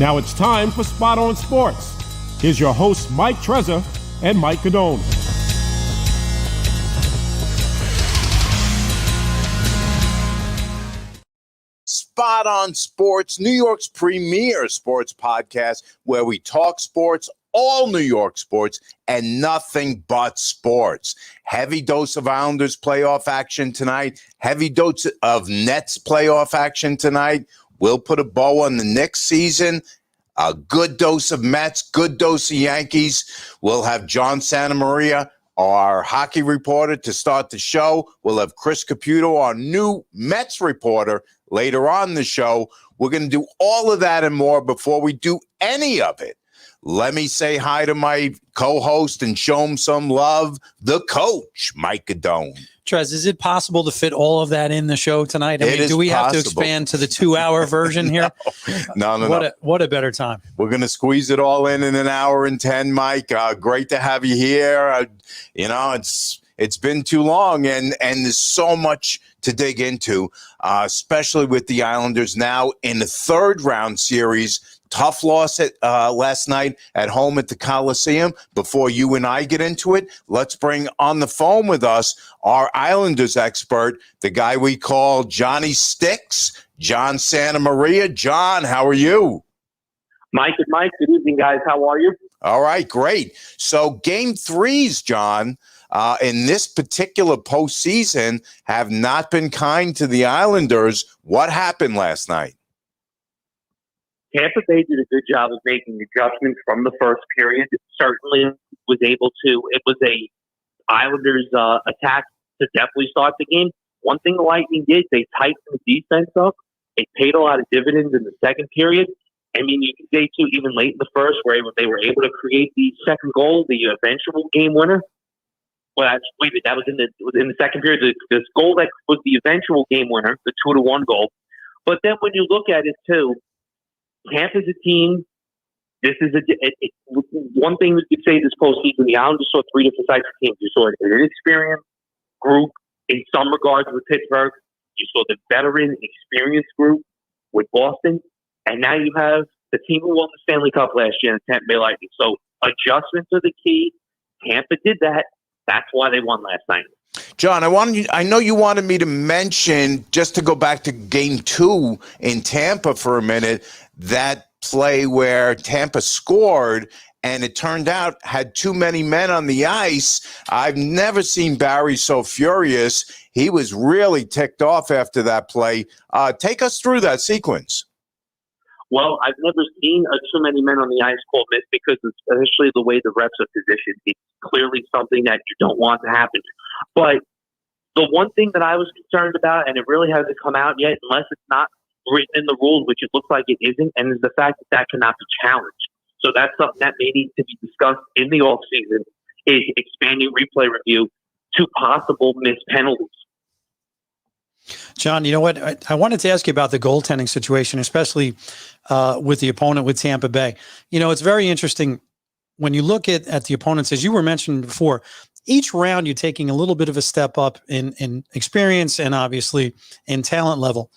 Now it's time for Spot on Sports. Here's your hosts, Mike Trezza and Mike Guidone. Spot on Sports, New York's premier sports podcast, where we talk sports, all New York sports, and nothing but sports. Heavy dose of Islanders playoff action tonight. Heavy dose of Nets playoff action tonight. We'll put a bow on the Knicks season. A good dose of Mets, good dose of Yankees. We'll have John Santamaria, our hockey reporter, to start the show. We'll have Chris Caputo, our new Mets reporter, later on the show. We're going to do all of that and more. Before we do any of it, let me say hi to my co-host and show him some love, the coach, Mike Guidone. Trez, is it possible to fit all of that in the show tonight? Do we have to expand to the 2-hour version here? No. What a better time. We're going to squeeze it all in an hour and 10, Mike. Great to have you here. It's been too long, and there's so much to dig into, especially with the Islanders now in the third-round series. Tough loss last night at home at the Coliseum. Before you and I get into it, let's bring on the phone with us our Islanders expert, the guy we call Johnny Sticks, John Santamaria. John, how are you? Mike and Mike, good evening, guys. How are you? All right, great. So game threes, John, in this particular postseason have not been kind to the Islanders. What happened last night? Tampa Bay did a good job of making adjustments from the first period. It certainly was able to. It was a Islanders attack to definitely start the game. One thing the Lightning did, they tightened the defense up. It paid a lot of dividends in the second period. I mean, you can say, too, even late in the first, where they were able to create the second goal, the eventual game winner. Well, that was in the second period. This goal that was the eventual game winner, the 2-1 goal. But then when you look at it, too, Tampa's a team. This is one thing we could say this postseason. The Islanders saw three different types of teams. You saw an inexperienced group in some regards with Pittsburgh. You saw the veteran, experienced group with Boston, and now you have the team who won the Stanley Cup last year, the Tampa Bay Lightning. So adjustments are the key. Tampa did that. That's why they won last night. John, I know you wanted me to mention, just to go back to game 2 in Tampa for a minute, that play where Tampa scored and it turned out had too many men on the ice. I've never seen Barry so furious. He was really ticked off after that play. Take us through that sequence. Well, I've never seen too many men on the ice called miss, because especially the way the refs are positioned, it's clearly something that you don't want to happen. But the one thing that I was concerned about, and it really hasn't come out yet, unless it's not written in the rules, which it looks like it isn't, and is the fact that cannot be challenged. So that's something that may need to be discussed in the offseason, is expanding replay review to possible missed penalties. John, you know what? I wanted to ask you about the goaltending situation, especially with the opponent with Tampa Bay. You know, it's very interesting when you look at the opponents, as you were mentioning before. Each round, you're taking a little bit of a step up in experience and obviously in talent level.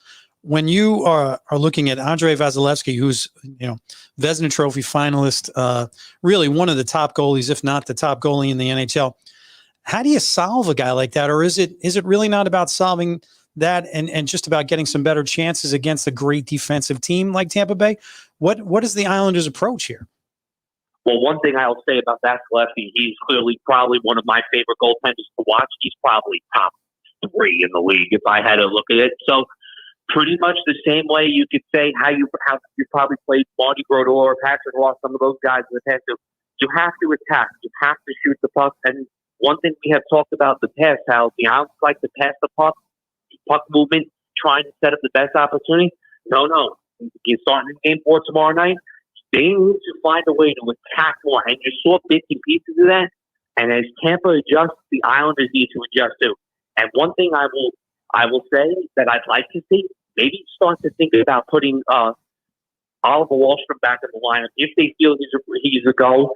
When you are looking at Andrei Vasilevsky, who's, Vezina Trophy finalist, really one of the top goalies, if not the top goalie in the NHL, how do you solve a guy like that? Or is it really not about solving that and just about getting some better chances against a great defensive team like Tampa Bay? What is the Islanders' approach here? Well, one thing I'll say about Vasilevsky, he's clearly probably one of my favorite goaltenders to watch. He's probably top 3 in the league if I had to look at it. So pretty much the same way you could say how you probably played Marty Brodeur or Patrick Ross, some of those guys in the past. You have to attack. You have to shoot the puck. And one thing we have talked about in the past, how the Islanders like to pass the puck movement, trying to set up the best opportunity. No. You're starting in game 4 tomorrow night. They need to find a way to attack more. And you saw bits and pieces of that. And as Tampa adjusts, the Islanders need to adjust too. And one thing I will say that I'd like to see, maybe start to think about putting Oliver Wahlstrom back in the lineup if they feel he's a go.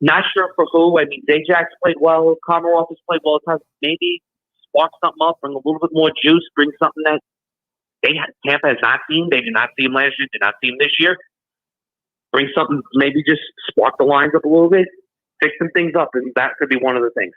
Not sure for who. I mean, Zajac played well. Komarov has played well at times. Maybe spark something up, bring a little bit more juice, bring something that Tampa has not seen. They did not see him last year, did not see him this year. bring something, maybe just spark the lines up a little bit, fix some things up, and that could be one of the things.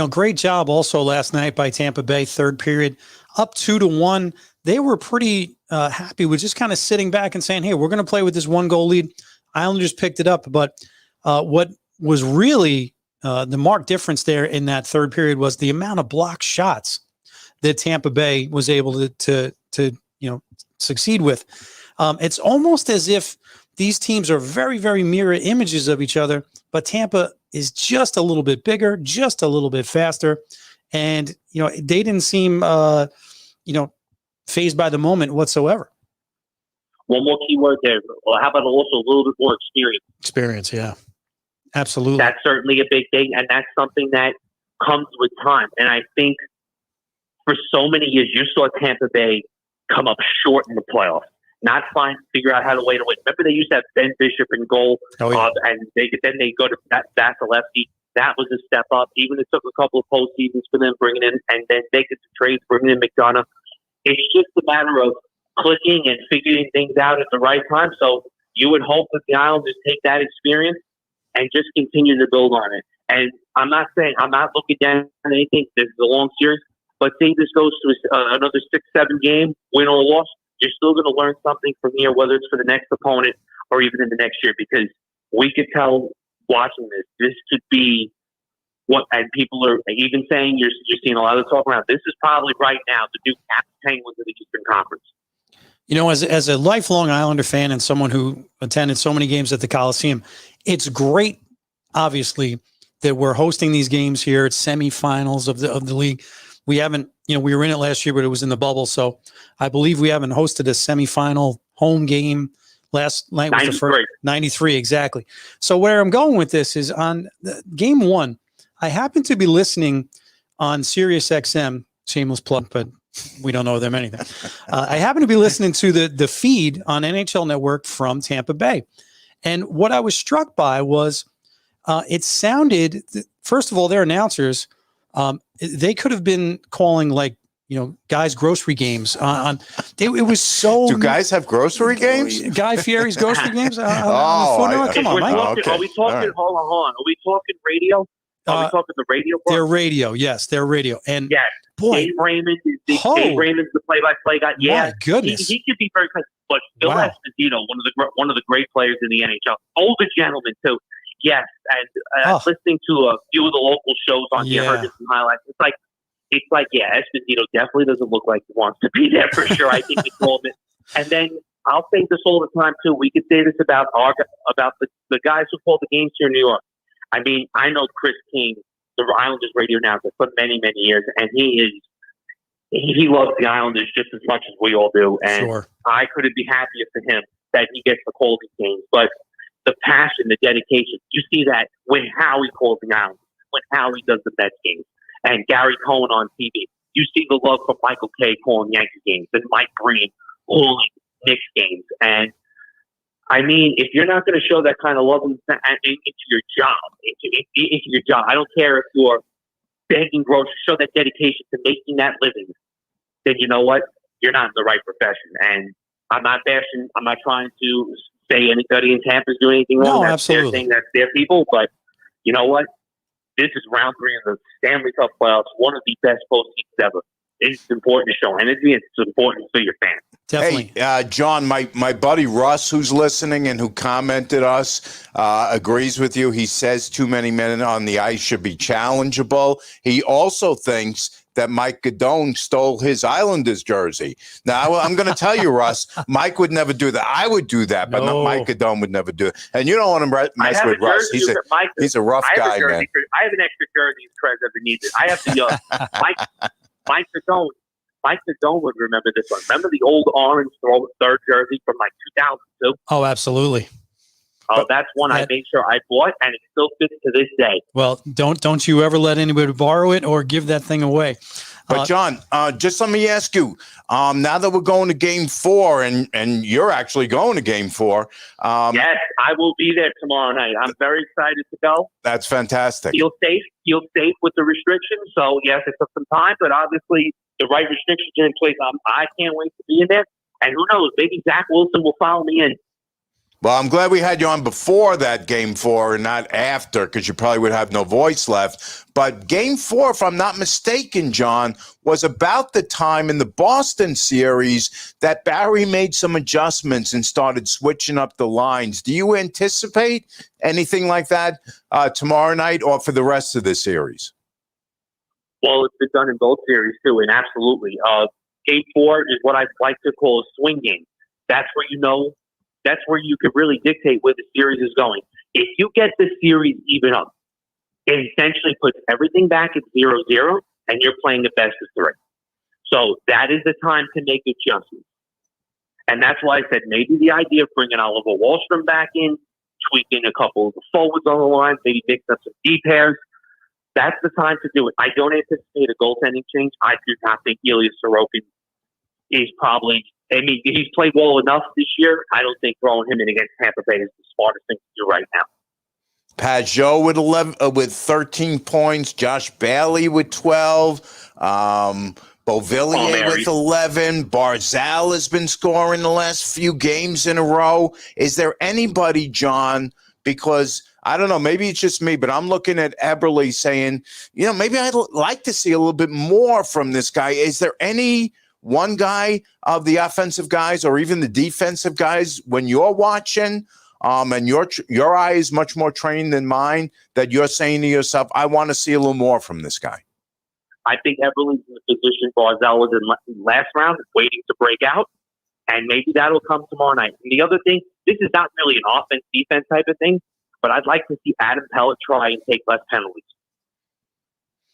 Great job also last night by Tampa Bay, third period, up 2-1. They were pretty happy with just kind of sitting back and saying, hey, we're going to play with this 1-goal lead. Islanders picked it up. But what was really the marked difference there in that third period was the amount of blocked shots that Tampa Bay was able to succeed with. It's almost as if these teams are very, very mirror images of each other, but Tampa is just a little bit bigger, just a little bit faster. And, they didn't seem, fazed by the moment whatsoever. One more key word there. Well, how about also a little bit more experience? Experience, yeah. Absolutely. That's certainly a big thing, and that's something that comes with time. And I think for so many years, you saw Tampa Bay come up short in the playoffs, not figure out how to win. Remember, they used to have Ben Bishop in goal, and then they go to Vasilevsky. That was a step up. Even it took a couple of postseasons for them bringing in, and then they get the trades, bringing in McDonough. It's just a matter of clicking and figuring things out at the right time. So you would hope that the Islanders take that experience and just continue to build on it. And I'm not looking down on anything. This is a long series, but say this goes to another 6-7 game, win or loss, you're still going to learn something from here, whether it's for the next opponent or even in the next year, because we could tell watching this could be what, and people are even saying you're seeing a lot of talk around. This is probably right now the new Penguins of the Eastern Conference. As a lifelong Islander fan and someone who attended so many games at the Coliseum, it's great, obviously, that we're hosting these games here. It's semifinals of the league. We haven't, we were in it last year, but it was in the bubble. So I believe we haven't hosted a semifinal home game. Last night was the first 93, exactly. So where I'm going with this is on game one, I happened to be listening on Sirius XM, shameless plug, but we don't know them anything. I happened to be listening to the feed on NHL Network from Tampa Bay. And what I was struck by was it sounded, first of all, their announcers, they could have been calling like, guys' grocery games. It was so. Do guys have grocery games? Guy Fieri's grocery games? Come on, Mike. Are we talking? Right. Hold on. Are we talking radio? Are we talking the radio? They're radio. Yes, they're radio. And yes, boy, Dave Raymond is Dave Raymond's the play-by-play guy. Yeah, my goodness, he could be very good. But Phil Esposito, one of the great players in the NHL, older gentleman too. Yes, and listening to a few of the local shows on here, heard some highlights. It's like, Esposito definitely doesn't look like he wants to be there for sure. I think it's all of it. And then I'll say this all the time too. We could say this about the guys who call the games here in New York. I mean, I know Chris King, the Islanders radio announcer, for many, many years, and he loves the Islanders just as much as we all do. And I couldn't be happier for him that he gets to call these games. But the passion, the dedication, you see that when Howie calls the Islanders, when Howie does the Mets games, and Gary Cohen on TV. You see the love for Michael Kay calling Yankee games, and Mike Green calling Knicks games. And I mean, if you're not going to show that kind of love into your job, I don't care if you're begging groceries, show that dedication to making that living, then you know what? You're not in the right profession. And I'm not bashing, I'm not trying to say anybody in Tampa is doing anything wrong. No, absolutely. They're saying that's their people, but you know what? This is round 3 of the Stanley Cup playoffs, one of the best postseasons ever. It's important to show energy. It's important for your fans. Definitely. Hey, John, my buddy Russ, who's listening and who commented us, agrees with you. He says too many men on the ice should be challengeable. He also thinks that Mike Guidone stole his Islanders jersey. Now, I'm going to tell you, Russ, Mike would never do that. I would do that, but not Mike Guidone would never do it. And you don't want to mess with Russ. He's a rough guy, man. I have an extra jersey if Trez ever needs it. I have the Mike Guidone. Mike Guidone would remember this one. Remember the old orange third jersey from like 2002? Oh, absolutely. Oh, that's one I made sure I bought, and it still fits to this day. Well, don't you ever let anybody borrow it or give that thing away. But John, just let me ask you, now that we're going to Game 4, and you're actually going to Game 4. Yes, I will be there tomorrow night. I'm very excited to go. That's fantastic. Feel safe with the restrictions. So, yes, it took some time, but obviously the right restrictions are in place. I can't wait to be in there. And who knows, maybe Zach Wilson will follow me in. Well, I'm glad we had you on before that Game 4 and not after, because you probably would have no voice left. But Game 4, if I'm not mistaken, John, was about the time in the Boston series that Barry made some adjustments and started switching up the lines. Do you anticipate anything like that tomorrow night or for the rest of the series? Well, it's been done in both series, too, and absolutely. Game 4 is what I like to call a swing game. That's where you could really dictate where the series is going. If you get the series even up, it essentially puts everything back at 0-0, and you're playing a best of 3. So that is the time to make adjustments. And that's why I said maybe the idea of bringing Oliver Wahlstrom back in, tweaking a couple of the forwards on the line, maybe mix up some D pairs. That's the time to do it. I don't anticipate a goaltending change. I do not think Ilya Sorokin is probably... I mean, he's played well enough this year. I don't think throwing him in against Tampa Bay is the smartest thing to do right now. Pajot with 13 points, Josh Bailey with 12, Beauvillier with 11, Barzal has been scoring the last few games in a row. Is there anybody, John, because I don't know, maybe it's just me, but I'm looking at Eberle saying, maybe I'd like to see a little bit more from this guy. Is there any one guy of the offensive guys or even the defensive guys when you're watching and your eye is much more trained than mine that you're saying to yourself, I want to see a little more from this guy? I think Eberle's in the position Barzal was in last round, waiting to break out, and maybe that'll come tomorrow night. And the other thing, this is not really an offense-defense type of thing, but I'd like to see Adam Pellet try and take less penalties.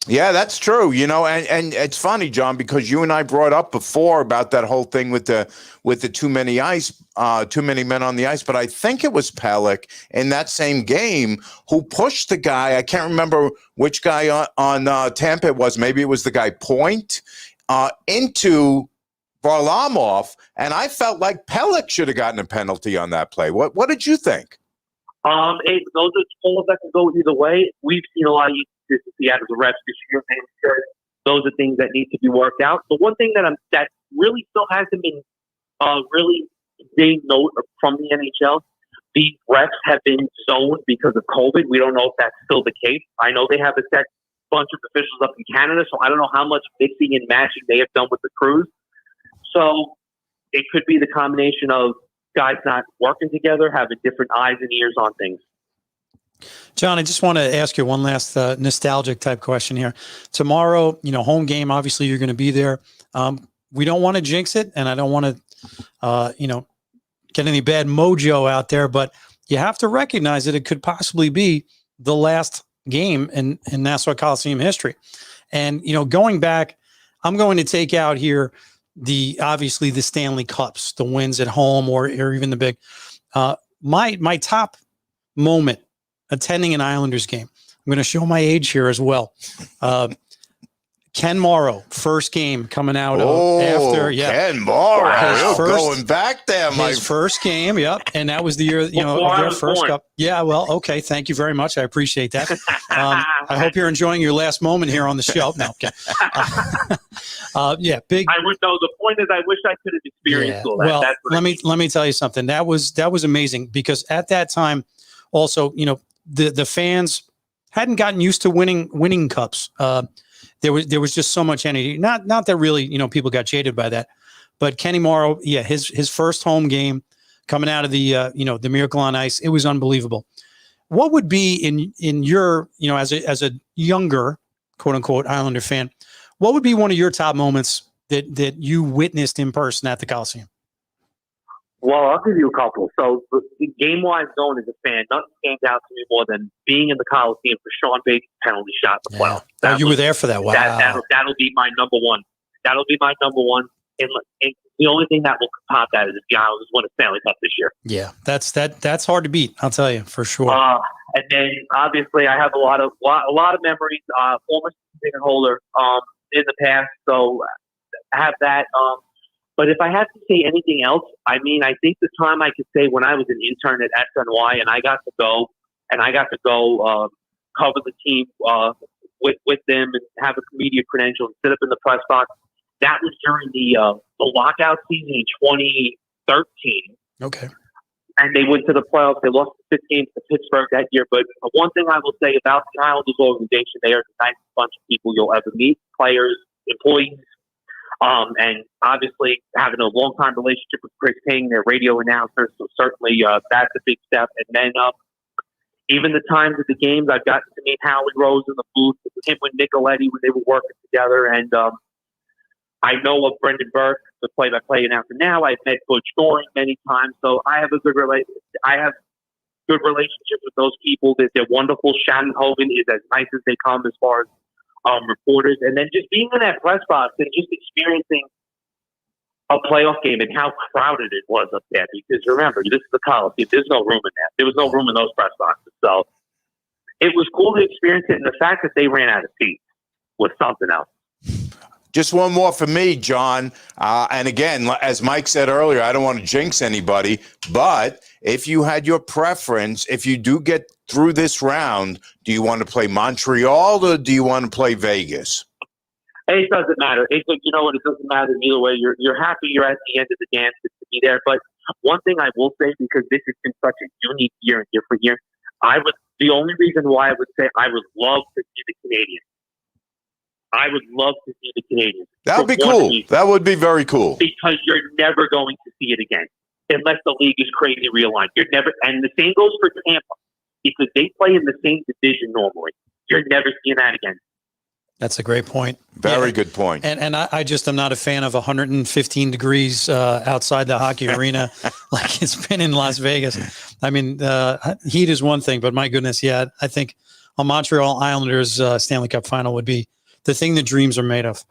Yeah, that's true. And it's funny, John, because you and I brought up before about that whole thing with the too many men on the ice. But I think it was Pelech in that same game who pushed the guy. I can't remember which guy on Tampa it was. Maybe it was the guy Point into Varlamov, and I felt like Pelech should have gotten a penalty on that play. What did you think? Those are calls that can go either way. We've seen a lot of consistency out of the refs this year, and those are things that need to be worked out. The one thing that really still hasn't been really being note from the NHL, the refs have been zoned because of COVID. We don't know if that's still the case. I know they have a set bunch of officials up in Canada, so I don't know how much mixing and matching they have done with the crews. So it could be the combination of guys not working together, having different eyes and ears on things. John, I just want to ask you one last nostalgic type question here. Tomorrow, home game, obviously you're going to be there. We don't want to jinx it, and I don't want to, get any bad mojo out there, but you have to recognize that it could possibly be the last game in Nassau Coliseum history. And, going back, I'm going to take out here obviously the Stanley Cups, the wins at home or even the big, my top moment attending an Islanders game. I'm going to show my age here as well. Ken Morrow, first game coming out after. Yeah, Ken Morrow, going back there, his first game. Yep, and that was the year of their first cup. Yeah, well, okay, thank you very much. I appreciate that. I hope you're enjoying your last moment here on the show. No, okay. Yeah, big. I would know. The point is, I wish I could have experienced all that. Well, let me tell you something. That was amazing because at that time, also, the fans hadn't gotten used to winning cups. There was just so much energy. Not that really, people got jaded by that, but Kenny Morrow, yeah, his first home game coming out of the the Miracle on Ice, it was unbelievable. What would be in your, as a younger quote unquote Islander fan, what would be one of your top moments that you witnessed in person at the Coliseum? Well, I'll give you a couple. So, game-wise, going as a fan, nothing stands out to me more than being in the Coliseum for Sean Bates' penalty shot in the playoffs. You were there for that. Wow. That'll be my number one. That'll be my number one. And the only thing that will top that is if the Islanders win a Stanley Cup this year. Yeah, that's hard to beat. I'll tell you for sure. And then obviously I have a lot of memories. Former ticket holder in the past, so I have that. But if I had to say anything else, I think the time I could say when I was an intern at SNY and I got to go cover the team with them and have a media credential and sit up in the press box. That was during the lockout season in 2013. Okay. and they went to the playoffs. They lost 6 games to Pittsburgh that year. But one thing I will say about the Islanders organization, they are the nicest bunch of people you'll ever meet, players, employees, and obviously having a long-time relationship with Chris King, their radio announcer. So certainly that's a big step. And then even the times at the games, I've gotten to meet Howie Rose in the booth, him with Nicoletti when they were working together. And I know of Brendan Burke, the play-by-play announcer now. I've met Butch Goring many times. So I have a good relationship with those people. They're wonderful. Shannon Hogan is as nice as they come as far as reporters. And then just being in that press box and just experiencing a playoff game and how crowded it was up there. Because remember, this is the Coliseum. There's no room in there. There was no room in those press boxes. So it was cool to experience it. And the fact that they ran out of seats was something else. Just one more for me, John. And again, as Mike said earlier, I don't want to jinx anybody, but if you had your preference, if you do get through this round, do you want to play Montreal or do you want to play Vegas? It doesn't matter. You know what? It doesn't matter either way. You're happy you're at the end of the dance to be there. But one thing I will say, because this has been such a unique year and different year, the only reason why I would say I would love to see the Canadians. I would love to see the Canadians. That would be cool. That would be very cool. Because you're never going to see it again unless the league is crazy realigned. You're never, and the same goes for Tampa because they play in the same division normally. You're never seeing that again. That's a great point. Very good point. And I just am not a fan of 115 degrees outside the hockey arena like it's been in Las Vegas. I mean, heat is one thing, but my goodness, I think a Montreal Islanders Stanley Cup Final would be the thing that dreams are made of.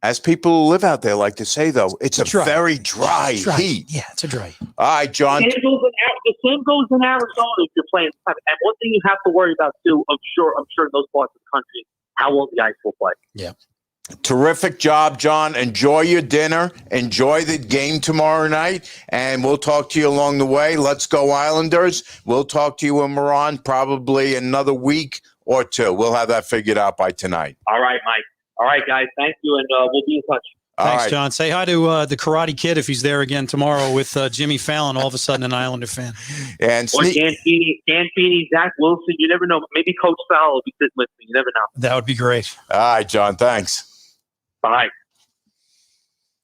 As people who live out there like to say, though, it's a very dry heat. Yeah, it's a dry heat. All right, John. The same goes in Arizona if you're playing. And one thing you have to worry about, too, I'm sure in those parts of the country, how well the ice will play. Yeah. Terrific job, John. Enjoy your dinner. Enjoy the game tomorrow night. And we'll talk to you along the way. Let's go Islanders. We'll talk to you in Moran probably another week or two. We'll have that figured out by tonight. All right, Mike. All right, guys. Thank you, and we'll be in touch. Thanks, John. Say hi to the Karate Kid if he's there again tomorrow with Jimmy Fallon, all of a sudden an Islander fan. And or Dan Feeney, Zach Wilson. You never know. Maybe Coach Fowler will be sitting with me. You never know. That would be great. All right, John. Thanks. Bye.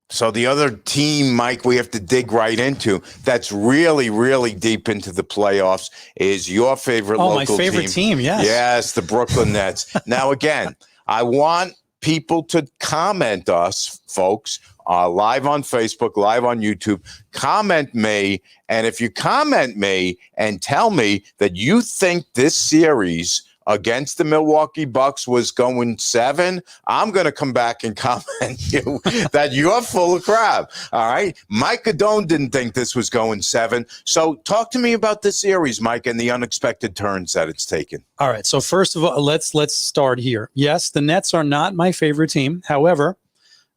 So the other team, Mike, we have to dig right into that's really, really deep into the playoffs is your favorite local team. Oh, my favorite team, yes. Yes, the Brooklyn Nets. Now, again, I want people to comment us, folks, live on Facebook, live on YouTube. Comment me, and if you comment me and tell me that you think this series against the Milwaukee Bucks was going 7, I'm going to come back and comment you that you're full of crap. All right. Mike Guidone didn't think this was going 7. So talk to me about this series, Mike, and the unexpected turns that it's taken. All right. So first of all, let's start here. Yes, the Nets are not my favorite team. However,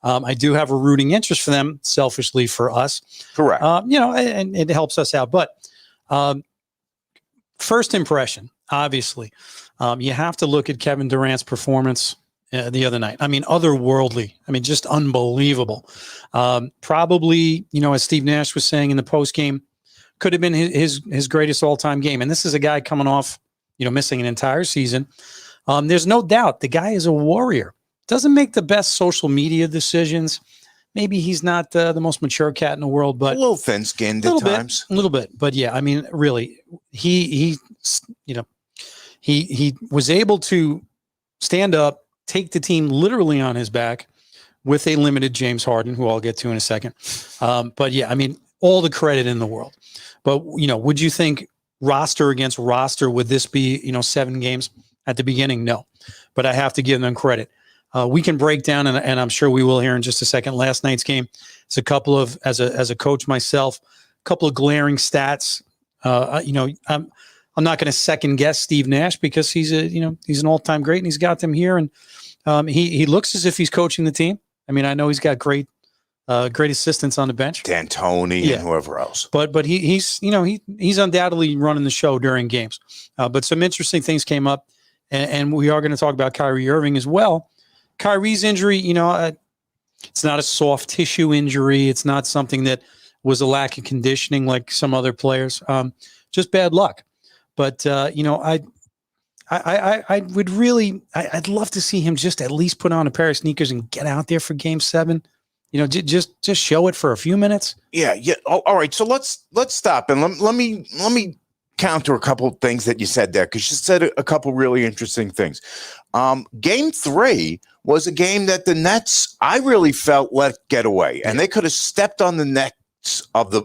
I do have a rooting interest for them, selfishly for us. Correct. And it helps us out. But first impression, obviously, you have to look at Kevin Durant's performance the other night. I mean, otherworldly. I mean, just unbelievable. Probably, as Steve Nash was saying in the postgame, could have been his greatest all-time game. And this is a guy coming off, missing an entire season. There's no doubt the guy is a warrior. Doesn't make the best social media decisions. Maybe he's not the most mature cat in the world, but a little thin-skinned at times. A little bit. But yeah, I mean, really, he was able to stand up, take the team literally on his back with a limited James Harden, who I'll get to in a second. But yeah, I mean, all the credit in the world. But, would you think roster against roster, would this be, 7 games at the beginning? No, but I have to give them credit. We can break down, and I'm sure we will here in just a second, last night's game. It's a couple of, as a coach myself, a couple of glaring stats. I'm not going to second guess Steve Nash because he's an all-time great and he's got them here. And he looks as if he's coaching the team. I mean, I know he's got great assistants on the bench, D'Antoni and whoever else. But he's undoubtedly running the show during games. But some interesting things came up, and we are going to talk about Kyrie Irving as well. Kyrie's injury, it's not a soft tissue injury. It's not something that was a lack of conditioning like some other players. Just bad luck. But, I would really, I'd love to see him just at least put on a pair of sneakers and get out there for Game 7. Just show it for a few minutes. Yeah. Oh, all right. So let's stop and let me counter a couple of things that you said there, because you said a couple really interesting things. Game 3 was a game that the Nets, I really felt, let get away, and they could have stepped on the necks of the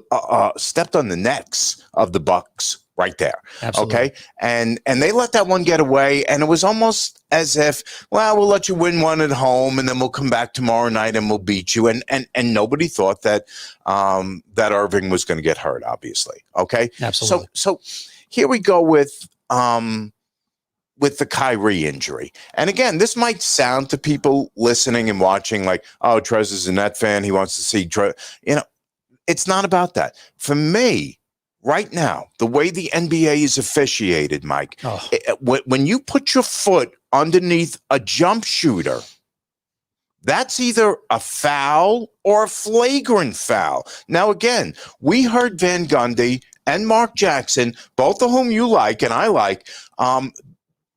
Bucks right there. Absolutely. Okay, and they let that one get away, and it was almost as if, well, we'll let you win one at home, and then we'll come back tomorrow night and we'll beat you. And nobody thought that that Irving was going to get hurt, obviously. Okay, absolutely. So here we go with the Kyrie injury. And again, this might sound to people listening and watching like, oh, Trez is a Net fan. He wants to see, it's not about that. For me, right now, the way the NBA is officiated, Mike, when you put your foot underneath a jump shooter, that's either a foul or a flagrant foul. Now, again, we heard Van Gundy and Mark Jackson, both of whom you like and I like,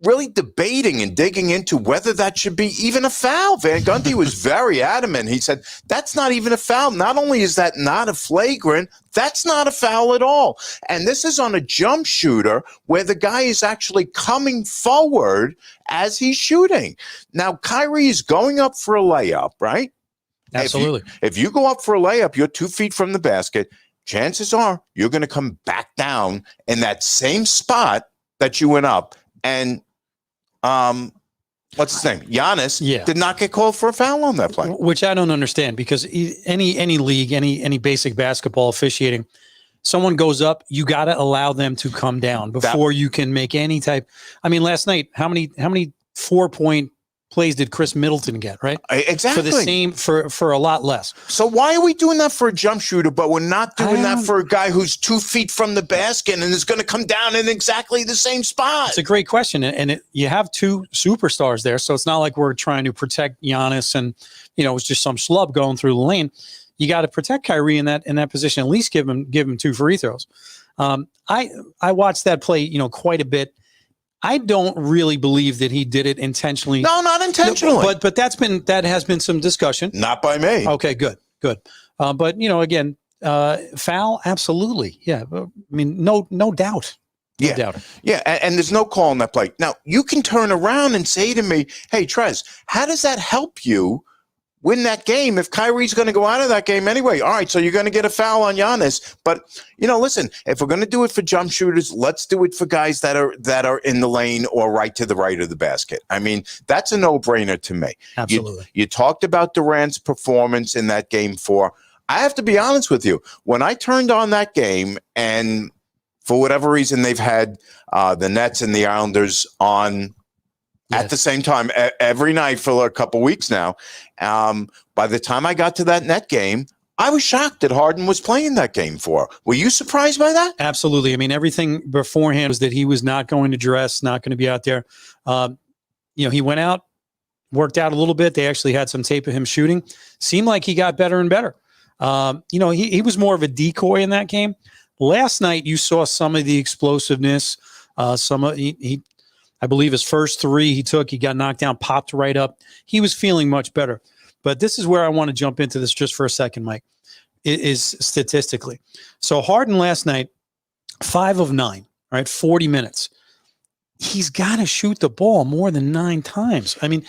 really debating and digging into whether that should be even a foul. Van Gundy was very adamant. He said, that's not even a foul. Not only is that not a flagrant, that's not a foul at all. And this is on a jump shooter where the guy is actually coming forward as he's shooting. Now, Kyrie is going up for a layup, right? Absolutely. If you go up for a layup, you're 2 feet from the basket. Chances are you're going to come back down in that same spot that you went up. And what's his name? Giannis did not get called for a foul on that play. Which I don't understand, because any league, any basic basketball officiating, someone goes up, you got to allow them to come down before you can make any type. I mean, last night, how many 4-point plays did Chris Middleton get, right? Exactly. For the same, for a lot less. So why are we doing that for a jump shooter, but we're not doing that for a guy who's 2 feet from the basket and is going to come down in exactly the same spot? It's a great question. And you have two superstars there, so it's not like we're trying to protect Giannis and, it's just some schlub going through the lane. You got to protect Kyrie in that position, at least give him 2 free throws. I watched that play, quite a bit. I don't really believe that he did it intentionally. No, not intentionally. But that has been some discussion. Not by me. Okay, good. But again, foul, absolutely. Yeah. I mean, no doubt. No doubt. Yeah, and there's no call on that play. Now, you can turn around and say to me, hey, Trez, how does that help you win that game if Kyrie's going to go out of that game anyway? All right, so you're going to get a foul on Giannis. But, listen, if we're going to do it for jump shooters, let's do it for guys that are in the lane or right to the right of the basket. I mean, that's a no-brainer to me. Absolutely. You talked about Durant's performance in that Game 4. I have to be honest with you. When I turned on that game, and for whatever reason they've had the Nets and the Islanders on at the same time every night for a couple weeks now. By the time I got to that Net game, I was shocked that Harden was playing that Game 4. Were you surprised by that? Absolutely. I mean, everything beforehand was that he was not going to dress, not going to be out there. He went out, worked out a little bit. They actually had some tape of him shooting. Seemed like he got better and better. He was more of a decoy in that game. Last night, you saw some of the explosiveness. I believe his first 3 he got knocked down, popped right up. He was feeling much better. But this is where I want to jump into this just for a second, Mike, is statistically. So Harden last night, 5 of 9, right? 40 minutes. He's got to shoot the ball more than 9 times. I mean,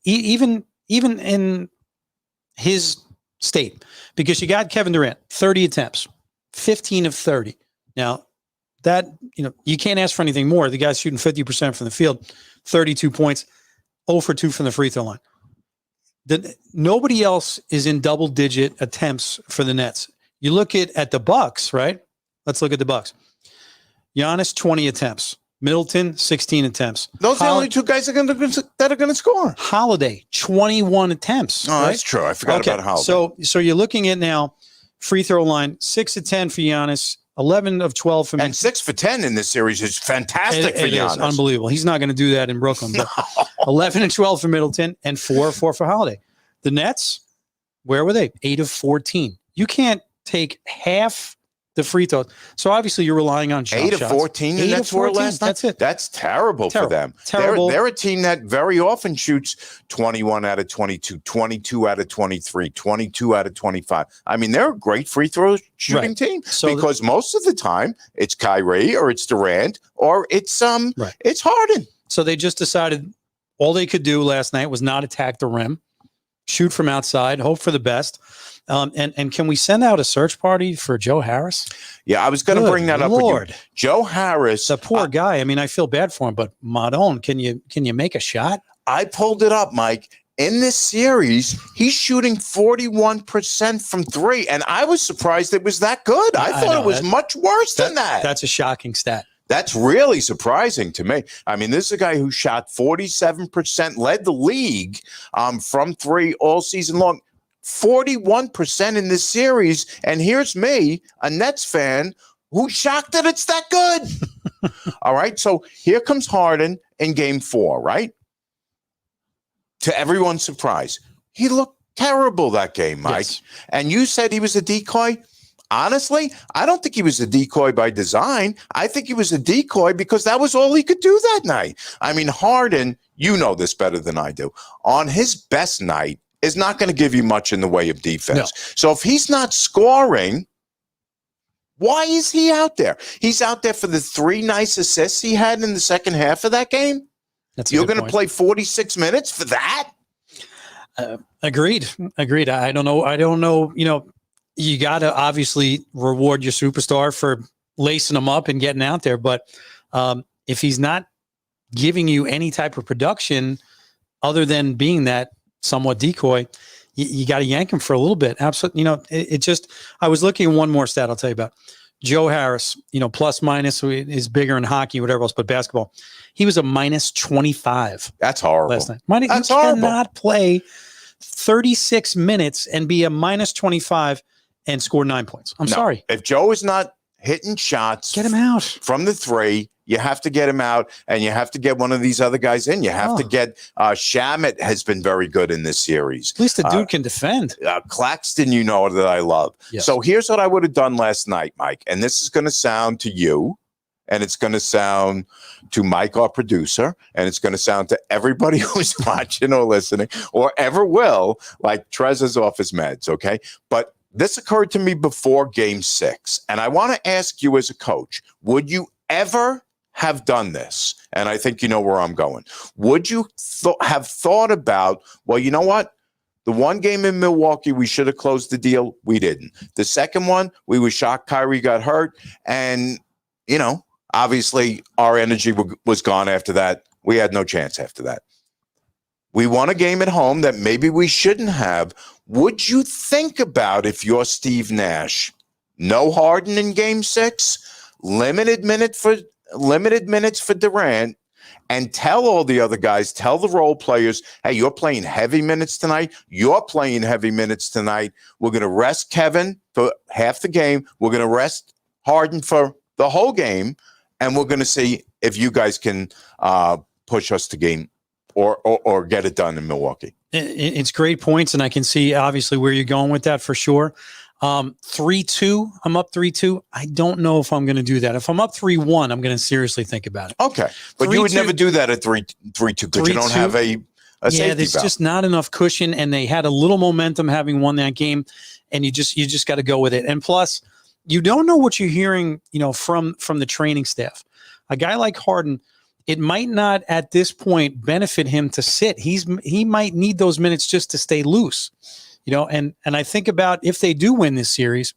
even in his state, because you got Kevin Durant, 30 attempts, 15 of 30. Now, that, you can't ask for anything more. The guy's shooting 50% from the field, 32 points, 0 for 2 from the free throw line. Nobody else is in double-digit attempts for the Nets. You look at the Bucks, right? Let's look at the Bucks. Giannis, 20 attempts. Middleton, 16 attempts. Those are the only 2 guys that are going to score. Holiday, 21 attempts. Oh, right? That's true. I forgot about Holiday. So you're looking at now free throw line, 6 of 10 for Giannis, 11 of 12 for me. And 6 for 10 in this series is fantastic for Giannis. Is unbelievable. He's not going to do that in Brooklyn. But 11 and 12 for Middleton and 4 for Holiday. The Nets, where were they? 8 of 14. You can't take half the free throws. So obviously you're relying on jump 8 of shots. 14 the 8 Nets of 14. were last night. That's it. That's terrible for them. Terrible. They're a team that very often shoots 21 out of 22, 22 out of 23, 22 out of 25. I mean, they're a great free throw shooting team because most of the time it's Kyrie or it's Durant or it's it's Harden. So they just decided all they could do last night was not attack the rim, shoot from outside, hope for the best. And can we send out a search party for Joe Harris? Yeah, I was going to bring that up with you. Joe Harris. The poor guy. I mean, I feel bad for him, but Madone, can you make a shot? I pulled it up, Mike. In this series, he's shooting 41% from 3, and I was surprised it was that good. I thought it was much worse than that. That's a shocking stat. That's really surprising to me. I mean, this is a guy who shot 47%, led the league from 3 all season long. 41% in this series, and here's me, a Nets fan, who's shocked that it's that good. All right, so here comes Harden in Game 4, right? To everyone's surprise, he looked terrible that game, Mike. Yes. And you said he was a decoy. Honestly, I don't think he was a decoy by design. I think he was a decoy because that was all he could do that night. I mean, Harden, you know this better than I do, on his best night, is not going to give you much in the way of defense. No. So if he's not scoring, why is he out there? He's out there for the 3 nice assists he had in the second half of that game. You're going to play 46 minutes for that? Agreed. I don't know. You know, you got to obviously reward your superstar for lacing them up and getting out there. But if he's not giving you any type of production other than being that somewhat decoy, you got to yank him for a little bit. Absolutely. You know, it just, I was looking at one more stat I'll tell you about. Joe Harris, you know, plus minus is bigger in hockey, whatever else, but basketball. He was a minus 25. That's horrible. Last night. That's you horrible. Cannot play 36 minutes and be a minus 25 and score 9 points. I'm sorry. If Joe is not hitting shots, get him out from the 3. You have to get him out, and you have to get one of these other guys in. You have to get Shamet has been very good in this series. At least the dude can defend. Claxton, you know that I love. Yes. So here's what I would have done last night, Mike. And this is going to sound to you, and it's going to sound to Mike, our producer, and it's going to sound to everybody who's watching or listening or ever will, like Trezza's off his meds, okay? But this occurred to me before Game 6, and I want to ask you as a coach, would you ever have done this? And I think you know where I'm going. Would you have thought about, well, you know what? The one game in Milwaukee, we should have closed the deal. We didn't. The second one, we were shocked Kyrie got hurt. And, you know, obviously our energy was gone after that. We had no chance after that. We won a game at home that maybe we shouldn't have. Would you think about, if you're Steve Nash, no Harden in Game 6, limited minutes for Durant, and tell all the other guys, tell the role players, hey, you're playing heavy minutes tonight. You're playing heavy minutes tonight. We're going to rest Kevin for half the game. We're going to rest Harden for the whole game, and we're going to see if you guys can push us to game or get it done in Milwaukee. It's great points, and I can see obviously where you're going with that for sure. 3-2, I'm up 3-2. I don't know if I'm going to do that. If I'm up 3-1, I'm going to seriously think about it. Okay. But you would never do that at 3-2 because you don't have a safety there's valve. Just not enough cushion, and they had a little momentum having won that game, and you just got to go with it. And plus, you don't know what you're hearing, you know, from the training staff. A guy like Harden, it might not at this point benefit him to sit. He might need those minutes just to stay loose. You know, and I think about if they do win this series,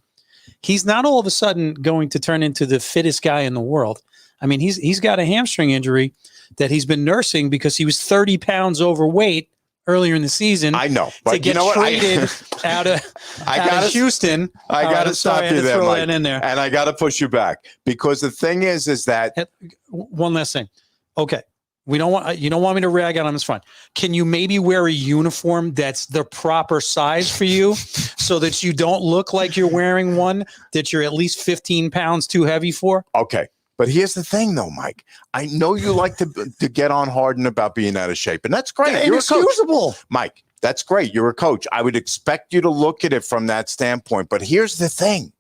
he's not all of a sudden going to turn into the fittest guy in the world. I mean, he's got a hamstring injury that he's been nursing because he was 30 pounds overweight earlier in the season. I know, but to get traded out of Houston. I got to stop you there, Mike, in there. And I got to push you back because the thing is that one last thing. Okay. You don't want me to rag on him. It's fine. Can you maybe wear a uniform that's the proper size for you so that you don't look like you're wearing one that you're at least 15 pounds too heavy for? Okay. But here's the thing, though, Mike. I know you like to get on Harden about being out of shape, and that's great. You're inexcusable. Mike, That's great. You're a coach. I would expect you to look at it from that standpoint. But here's the thing.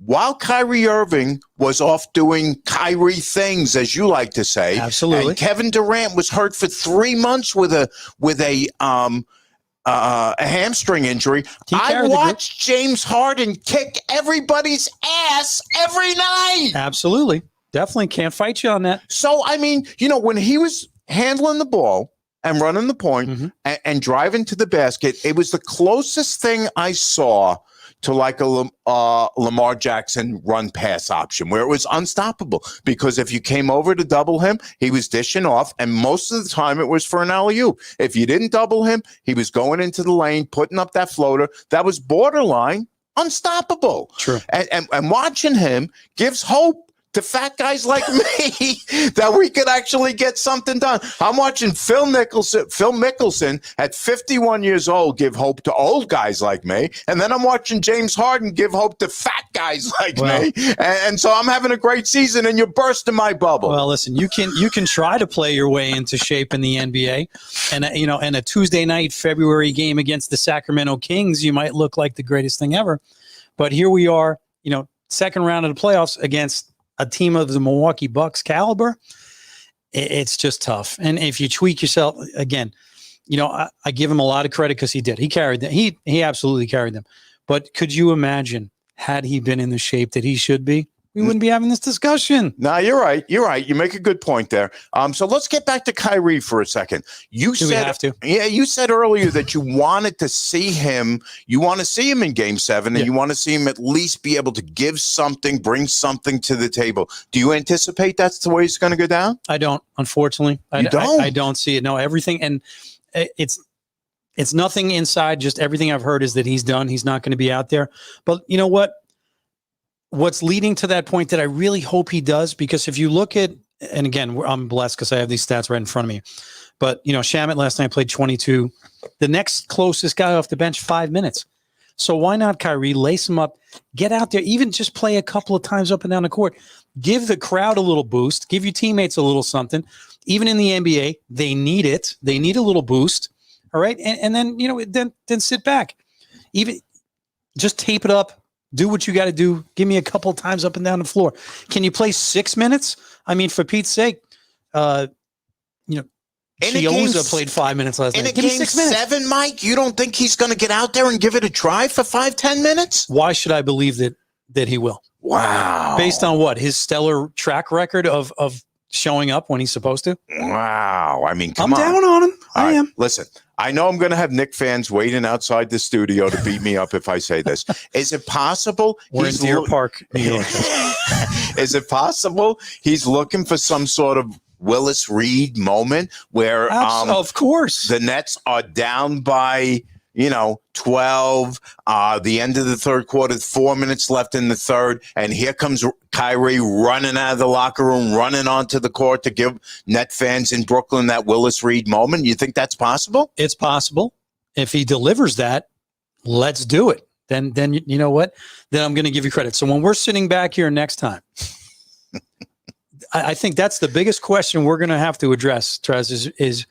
While Kyrie Irving was off doing Kyrie things, as you like to say, absolutely, and Kevin Durant was hurt for 3 months with a hamstring injury, I watched James Harden kick everybody's ass every night. Absolutely. Definitely can't fight you on that. So, I mean, when he was handling the ball and running the point and driving to the basket, it was the closest thing I saw to like a Lamar Jackson run pass option where it was unstoppable, because if you came over to double him, he was dishing off, and most of the time it was for an alley-oop. If you didn't double him, he was going into the lane, putting up that floater. That was borderline unstoppable. True. And watching him gives hope to fat guys like me that we could actually get something done. I'm watching Phil Mickelson at 51 years old give hope to old guys like me, and then I'm watching James Harden give hope to fat guys like me. And so I'm having a great season, and you're bursting my bubble. Well, listen, you can try to play your way into shape in the NBA, and in a Tuesday night February game against the Sacramento Kings, you might look like the greatest thing ever. But here we are, second round of the playoffs against a team of the Milwaukee Bucks caliber. It's just tough. And if you tweak yourself again, I give him a lot of credit because he did. He carried them. He absolutely carried them. But could you imagine had he been in the shape that he should be? We wouldn't be having this discussion. No, you're right. You're right. You make a good point there. So let's get back to Kyrie for a second. We have to? Yeah, you said earlier that you wanted to see him. You want to see him in Game 7, and you want to see him at least be able to give something, bring something to the table. Do you anticipate that's the way it's going to go down? I don't, unfortunately. I don't see it. No, everything. And it's nothing inside. Just everything I've heard is that he's done. He's not going to be out there. But you know what? What's leading to that point that I really hope he does, because if you look at, and again, I'm blessed because I have these stats right in front of me, but Shamet last night played 22. The next closest guy off the bench, 5 minutes. So why not Kyrie? Lace him up, get out there, even just play a couple of times up and down the court. Give the crowd a little boost. Give your teammates a little something. Even in the NBA, they need it. They need a little boost. All right, and then then sit back. Even just tape it up. Do what you got to do. Give me a couple times up and down the floor. Can you play 6 minutes? I mean, for Pete's sake, Chioza played 5 minutes last night. In a Game 7, Mike, you don't think he's going to get out there and give it a try for 5-10 minutes? Why should I believe that he will? Wow. Based on what? His stellar track record of showing up when he's supposed to? Wow. I mean, come on. I'm down on him. I am. Listen, I know I'm going to have Knicks fans waiting outside the studio to beat me up if I say this. Is it possible? We're in Deer Park, New York. Is it possible he's looking for some sort of Willis Reed moment where of course the Nets are down by 12, the end of the third quarter, 4 minutes left in the third, and here comes Kyrie running out of the locker room, running onto the court to give Net fans in Brooklyn that Willis Reed moment? You think that's possible? It's possible. If he delivers that, let's do it. Then you know what? Then I'm going to give you credit. So when we're sitting back here next time, I think that's the biggest question we're going to have to address, Trez, is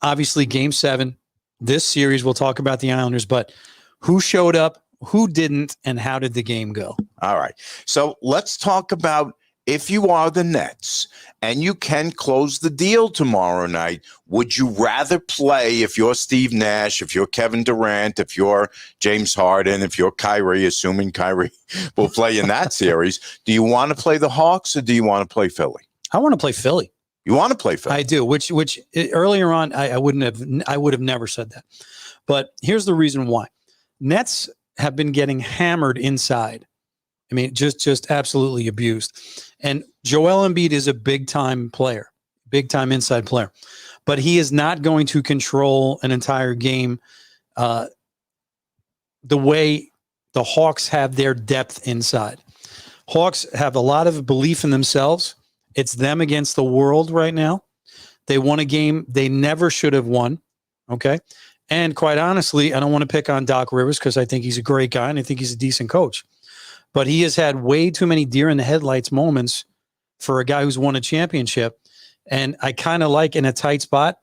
obviously Game 7. This series, we'll talk about the Islanders, but who showed up, who didn't, and how did the game go? All right. So let's talk about, if you are the Nets and you can close the deal tomorrow night, would you rather play, if you're Steve Nash, if you're Kevin Durant, if you're James Harden, if you're Kyrie, assuming Kyrie will play in that series, do you want to play the Hawks or do you want to play Philly? I want to play Philly. You want to play Philly? I do, which earlier on I would have never said that. But here's the reason why. Nets have been getting hammered inside. I mean, just absolutely abused. And Joel Embiid is a big-time player, big-time inside player. But he is not going to control an entire game the way the Hawks have their depth inside. Hawks have a lot of belief in themselves. It's them against the world right now. They won a game they never should have won, okay? And quite honestly, I don't want to pick on Doc Rivers because I think he's a great guy and I think he's a decent coach. But he has had way too many deer-in-the-headlights moments for a guy who's won a championship. And I kind of like, in a tight spot,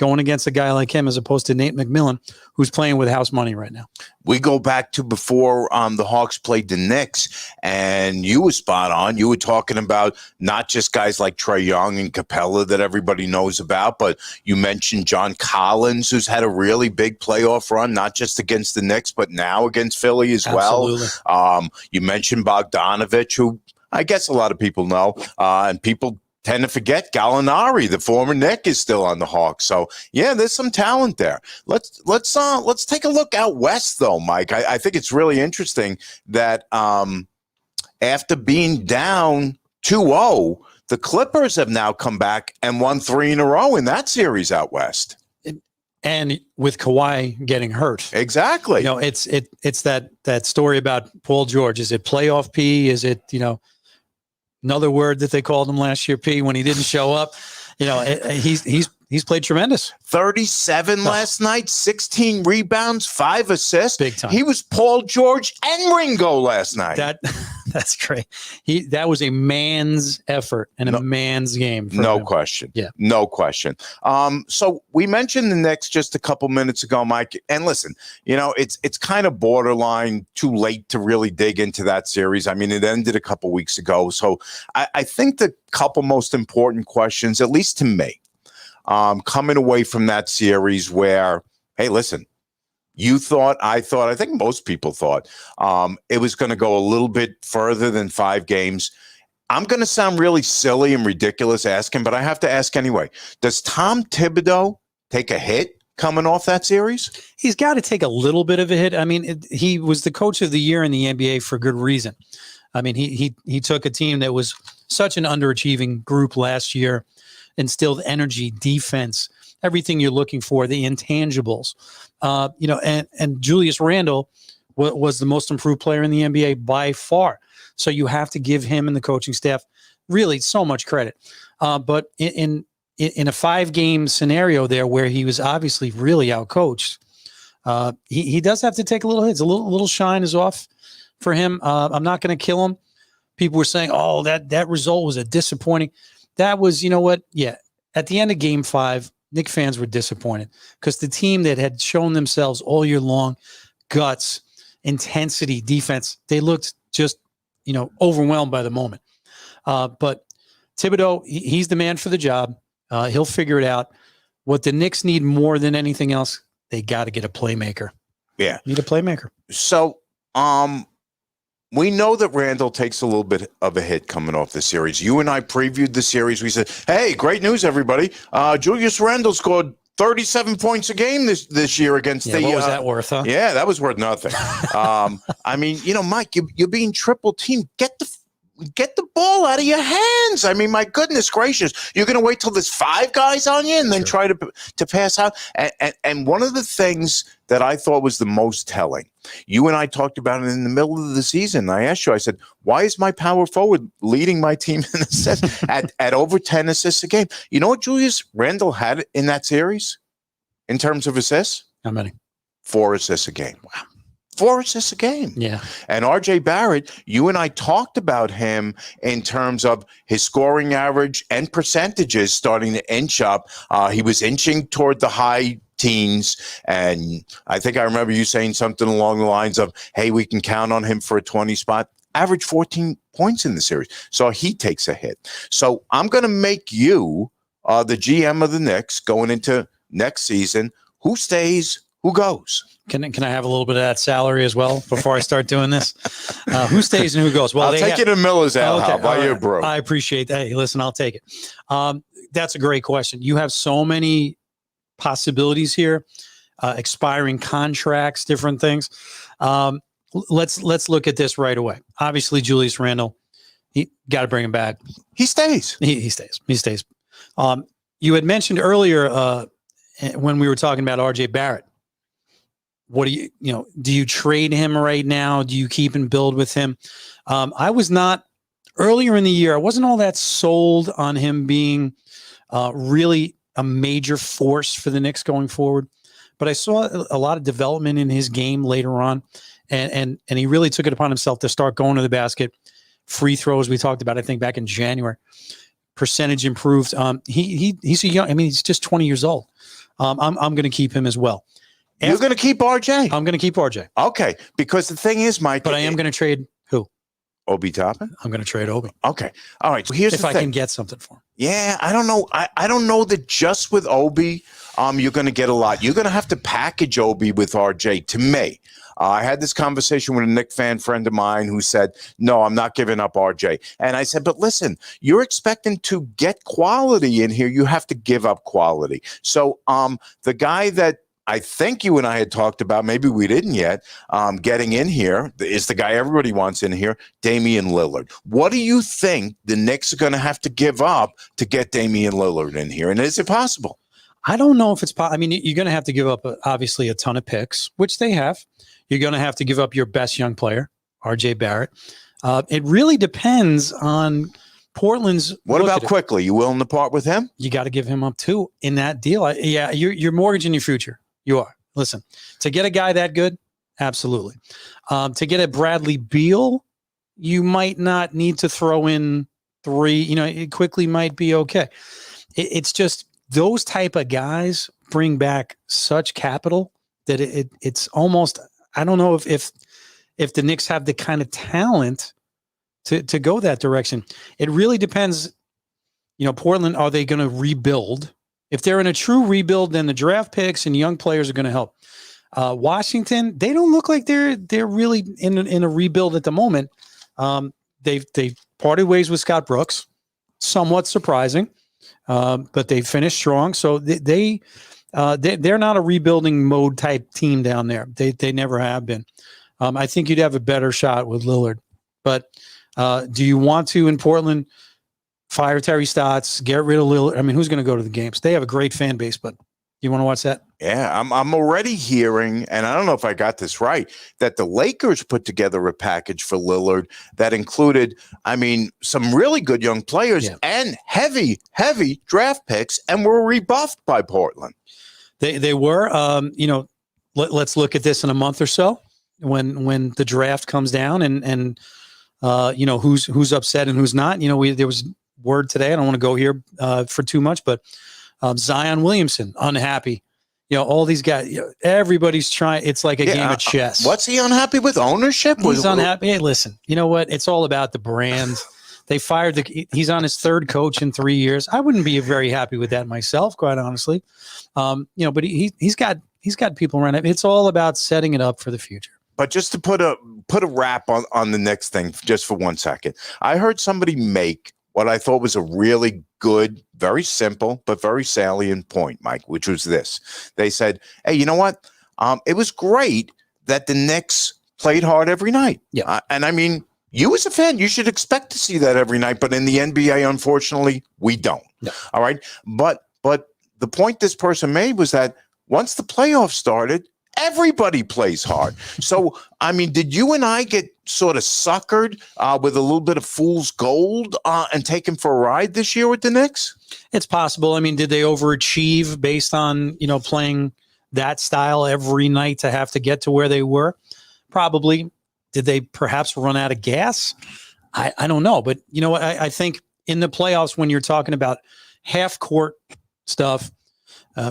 going against a guy like him as opposed to Nate McMillan, who's playing with house money right now. We go back to before the Hawks played the Knicks, and you were spot on. You were talking about not just guys like Trae Young and Capella that everybody knows about, but you mentioned John Collins, who's had a really big playoff run, not just against the Knicks, but now against Philly as Absolutely. well. You mentioned Bogdanovich, who I guess a lot of people know, and people tend to forget Gallinari, the former Knick, is still on the Hawks. So yeah, there's some talent there. Let's take a look out west, though, Mike. I think it's really interesting that after being down 2-0, the Clippers have now come back and won 3 in a row in that series out west. And with Kawhi getting hurt. Exactly. It's that story about Paul George. Is it playoff P? Is it, another word that they called him last year, P, when he didn't show up? He's played tremendous. 37 last night, 16 rebounds, 5 assists. Big time. He was Paul George and Ringo last night. That's great. That was a man's effort and a man's game. No question. Yeah. No question. So we mentioned the Knicks just a couple minutes ago, Mike. And listen, it's kind of borderline too late to really dig into that series. I mean, it ended a couple weeks ago. So I think the couple most important questions, at least to me, coming away from that series where, hey, listen, you thought, I think most people thought it was going to go a little bit further than 5 games. I'm going to sound really silly and ridiculous asking, but I have to ask anyway. Does Tom Thibodeau take a hit coming off that series? He's got to take a little bit of a hit. I mean, he was the coach of the year in the NBA for good reason. I mean, he took a team that was such an underachieving group last year, instilled energy, defense, everything you're looking for, the intangibles. And Julius Randle was the most improved player in the NBA by far. So you have to give him and the coaching staff really so much credit. But in a 5-game scenario there where he was obviously really outcoached, he does have to take a little hits. A little shine is off for him. I'm not going to kill him. People were saying, oh, that result was a disappointing. That was, yeah. At the end of Game 5, Knick fans were disappointed because the team that had shown themselves all year long, guts, intensity, defense, they looked just, overwhelmed by the moment. But Thibodeau, he's the man for the job. He'll figure it out. What the Knicks need more than anything else, they got to get a playmaker. Yeah. Need a playmaker. So, we know that Randall takes a little bit of a hit coming off the series. You and I previewed the series. We said, hey, great news, everybody. Julius Randle scored 37 points a game this year against the... What was that worth, huh? Yeah, that was worth nothing. I mean, Mike, you're being triple teamed. Get the ball out of your hands. I mean, my goodness gracious. You're going to wait till there's 5 guys on you and then try to pass out? And one of the things that I thought was the most telling, you and I talked about it in the middle of the season. I asked you, I said, why is my power forward leading my team in assists at over 10 assists a game? You know what Julius Randle had in that series in terms of assists? How many? 4 assists a game. Wow. 4 assists a game. Yeah. And RJ Barrett, you and I talked about him in terms of his scoring average and percentages starting to inch up. He was inching toward the high teens. And I think I remember you saying something along the lines of, hey, we can count on him for a 20 spot. Average 14 points in the series. So he takes a hit. So I'm going to make you the GM of the Knicks going into next season. Who stays? Who goes? Can I have a little bit of that salary as well before I start doing this? Who stays and who goes? Well, I'll take you to Miller's Ale. How about you, bro? I appreciate that. Hey, listen, I'll take it. That's a great question. You have so many possibilities here, expiring contracts, different things. Let's look at this right away. Obviously, Julius Randle, he got to bring him back. He stays. He stays. He stays. You had mentioned earlier when we were talking about RJ Barrett. What do do you trade him right now? Do you keep and build with him? I was not earlier in the year. I wasn't all that sold on him being really a major force for the Knicks going forward, but I saw a lot of development in his game later on, and he really took it upon himself to start going to the basket. Free throws we talked about, I think back in January. Percentage improved. He's a young. I mean, he's just 20 years old. I'm going to keep him as well. You're going to keep RJ? I'm going to keep RJ. Okay, because the thing is, Mike. But I am going to trade who? Obi Toppin? I'm going to trade Obi. Okay. All right. So here's if the I thing. can get something for him. Yeah, I don't know. I don't know that just with Obi, you're going to get a lot. You're going to have to package Obi with RJ, to me. I had this conversation with a Knicks fan friend of mine who said, no, I'm not giving up RJ. And I said, but listen, you're expecting to get quality in here. You have to give up quality. So the guy that I think you and I had talked about, maybe we didn't yet, getting in here is the guy everybody wants in here, Damian Lillard. What do you think the Knicks are going to have to give up to get Damian Lillard in here? And is it possible? I don't know if it's possible. I mean, you're going to have to give up, obviously, a ton of picks, which they have. You're going to have to give up your best young player, RJ Barrett. It really depends on Portland's. What about quickly? You willing to part with him? You got to give him up too in that deal. Yeah, you're mortgaging your future. You are. Listen, to get a guy that good, absolutely. To get a Bradley Beal, you might not need to throw in 3. It quickly might be okay. It's just those type of guys bring back such capital that it's almost. I don't know if the Knicks have the kind of talent to go that direction. It really depends. Portland, are they going to rebuild? If they're in a true rebuild, then the draft picks and young players are going to help. Washington, they don't look like they're really in a rebuild at the moment. They've parted ways with Scott Brooks, somewhat surprising, but they finished strong. So they're not a rebuilding mode type team down there. They never have been. I think you'd have a better shot with Lillard. But do you want to in Portland? Fire Terry Stotts, get rid of Lillard. I mean, who's going to go to the games? They have a great fan base, but you want to watch that? Yeah, I'm already hearing, and I don't know if I got this right, that the Lakers put together a package for Lillard that included, some really good young players and heavy draft picks, and were rebuffed by Portland. They were. Let's look at this in a month or so when the draft comes down and who's upset and who's not. There was word today. I don't want to go here for too much, but Zion Williamson unhappy. All these guys. Everybody's trying. It's like a game of chess. What's he unhappy with? Ownership? He's unhappy. Hey, listen. You know what? It's all about the brand. They fired he's on his 3rd coach in 3 years. I wouldn't be very happy with that myself, quite honestly. But he's got people around him. It's all about setting it up for the future. But just to put a wrap on the next thing, just for 1 second, I heard somebody make what I thought was a really good, very simple, but very salient point, Mike, which was this. They said, hey, you know what? It was great that the Knicks played hard every night. Yeah. You as a fan, you should expect to see that every night. But in the NBA, unfortunately, we don't. No. All right. But the point this person made was that once the playoffs started, everybody plays hard. So, did you and I get sort of suckered with a little bit of fool's gold and taken for a ride this year with the Knicks? It's possible. Did they overachieve based on, playing that style every night to have to get to where they were? Probably. Did they perhaps run out of gas? I don't know. But, I think in the playoffs, when you're talking about half-court stuff,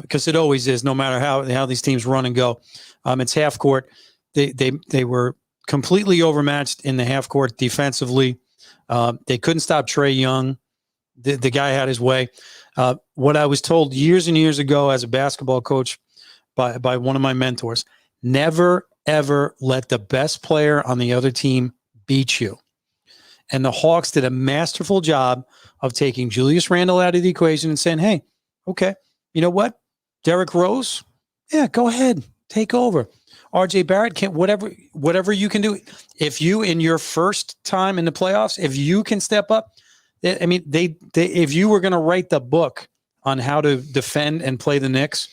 because it always is, no matter how these teams run and go. It's half court. They were completely overmatched in the half court defensively. They couldn't stop Trae Young. The guy had his way. What I was told years and years ago as a basketball coach by one of my mentors, never, ever let the best player on the other team beat you. And the Hawks did a masterful job of taking Julius Randle out of the equation and saying, hey, okay, you know what? Derrick Rose, yeah, go ahead, take over. RJ Barrett can't, whatever you can do. If you, in your first time in the playoffs, if you can step up, if you were going to write the book on how to defend and play the Knicks,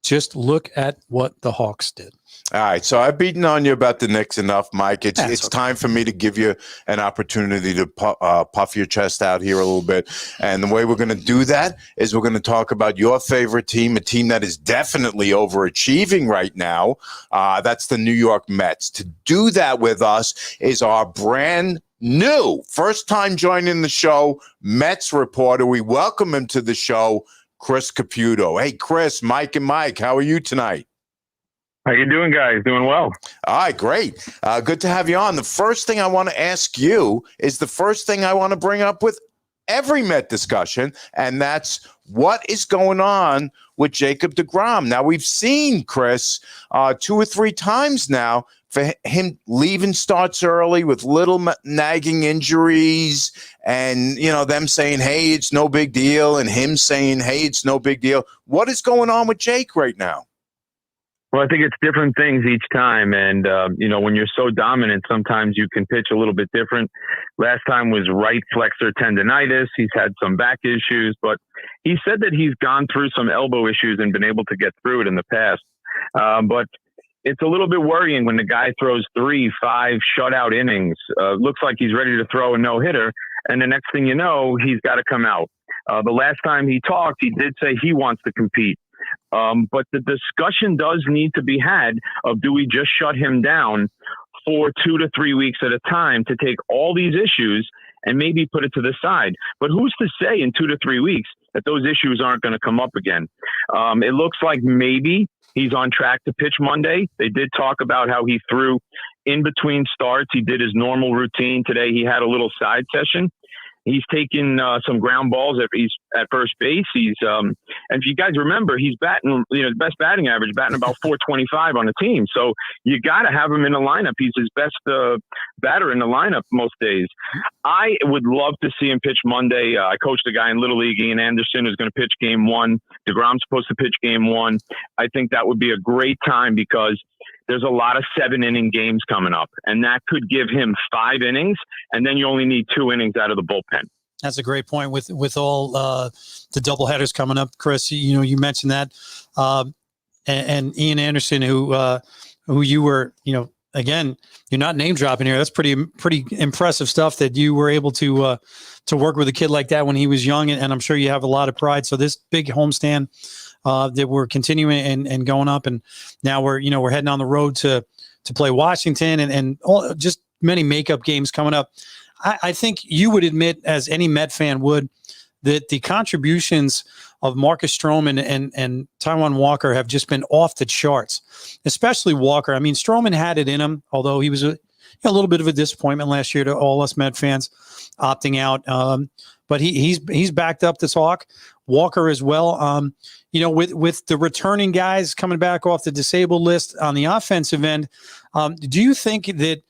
just look at what the Hawks did. All right, so I've beaten on you about the Knicks enough, Mike. It's okay. Time for me to give you an opportunity to puff your chest out here a little bit. And the way we're going to do that is we're going to talk about your favorite team, a team that is definitely overachieving right now. That's the New York Mets. To do that with us is our brand new, first time joining the show, Mets reporter. We welcome him to the show, Chris Caputo. Hey, Chris, Mike and Mike, how are you tonight? How you doing, guys? Doing well. All right, great. Good to have you on. The first thing I want to ask you is the first thing I want to bring up with every Met discussion, and that's what is going on with Jacob deGrom. Now, we've seen, Chris, 2 or 3 times now for him leaving starts early with little nagging injuries and, them saying, hey, it's no big deal, and him saying, hey, it's no big deal. What is going on with Jake right now? Well, I think it's different things each time. And, when you're so dominant, sometimes you can pitch a little bit different. Last time was right flexor tendonitis. He's had some back issues, but he said that he's gone through some elbow issues and been able to get through it in the past. But it's a little bit worrying when the guy throws 3, 5 shutout innings. Looks like he's ready to throw a no-hitter. And the next thing you know, he's got to come out. The last time he talked, he did say he wants to compete. But the discussion does need to be had of, do we just shut him down for 2 to 3 weeks at a time to take all these issues and maybe put it to the side? But who's to say in 2 to 3 weeks that those issues aren't going to come up again? It looks like maybe he's on track to pitch Monday. They did talk about how he threw in between starts. He did his normal routine. Today he had a little side session. He's taken some ground balls. He's at first base. And if you guys remember, he's batting, the best batting average, batting about 425 on the team. So you got to have him in the lineup. He's his best batter in the lineup most days. I would love to see him pitch Monday. I coached a guy in Little League, Ian Anderson, who's going to pitch game 1. deGrom's supposed to pitch game 1. I think that would be a great time because there's a lot of 7-inning games coming up, and that could give him 5 innings, and then you only need 2 innings out of the bullpen. That's a great point with all the doubleheaders coming up, Chris. You mentioned that, and Ian Anderson, who you were, again, you're not name dropping here. That's pretty impressive stuff that you were able to work with a kid like that when he was young, and I'm sure you have a lot of pride. So this big homestand that we're continuing and going up, and now we're heading on the road to play Washington and all, just many makeup games coming up. I think you would admit, as any Met fan would, that the contributions of Marcus Stroman and Taijuan Walker have just been off the charts, especially Walker. I mean, Stroman had it in him, although he was a little bit of a disappointment last year to all us Met fans opting out. But he's backed up the talk. Walker as well. With the returning guys coming back off the disabled list on the offensive end, do you think that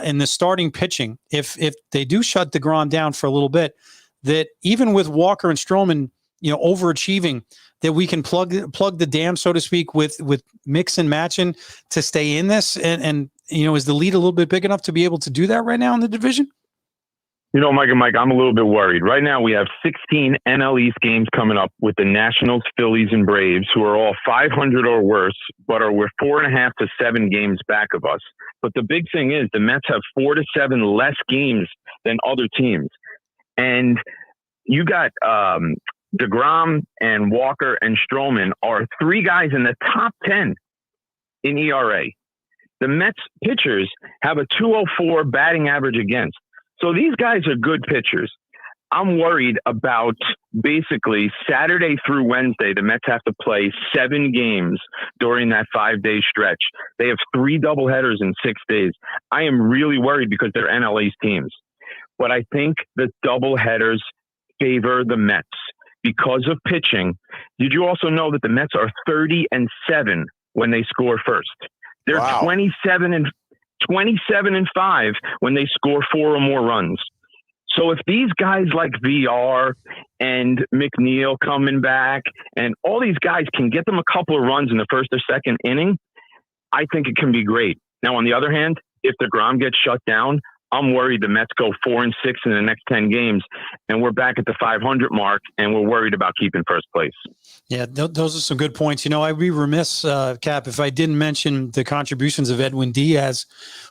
in the starting pitching, if they do shut deGrom down for a little bit, that even with Walker and Stroman, overachieving, that we can plug the dam, so to speak, with mix and matching to stay in this? And is the lead a little bit big enough to be able to do that right now in the division? Mike and Mike, I'm a little bit worried. Right now, we have 16 NL East games coming up with the Nationals, Phillies, and Braves, who are all 500 or worse, but we're 4.5 to 7 games back of us. But the big thing is the Mets have 4 to 7 less games than other teams. And you got deGrom and Walker and Stroman are 3 guys in the top 10 in ERA. The Mets pitchers have a 204 batting average against. So these guys are good pitchers. I'm worried about basically Saturday through Wednesday. The Mets have to play 7 games during that 5-day stretch. They have 3 doubleheaders in 6 days. I am really worried because they're NL East teams. But I think the doubleheaders favor the Mets because of pitching. Did you also know that the Mets are 30-7 when they score first? They're 27-5 when they score 4 or more runs. So if these guys like VR and McNeil coming back and all these guys can get them a couple of runs in the first or second inning, I think it can be great. Now, on the other hand, if deGrom gets shut down, I'm worried the Mets go 4-6 in the next 10 games, and we're back at the 500 mark, and we're worried about keeping first place. Yeah, those are some good points. I'd be remiss, Cap, if I didn't mention the contributions of Edwin Diaz,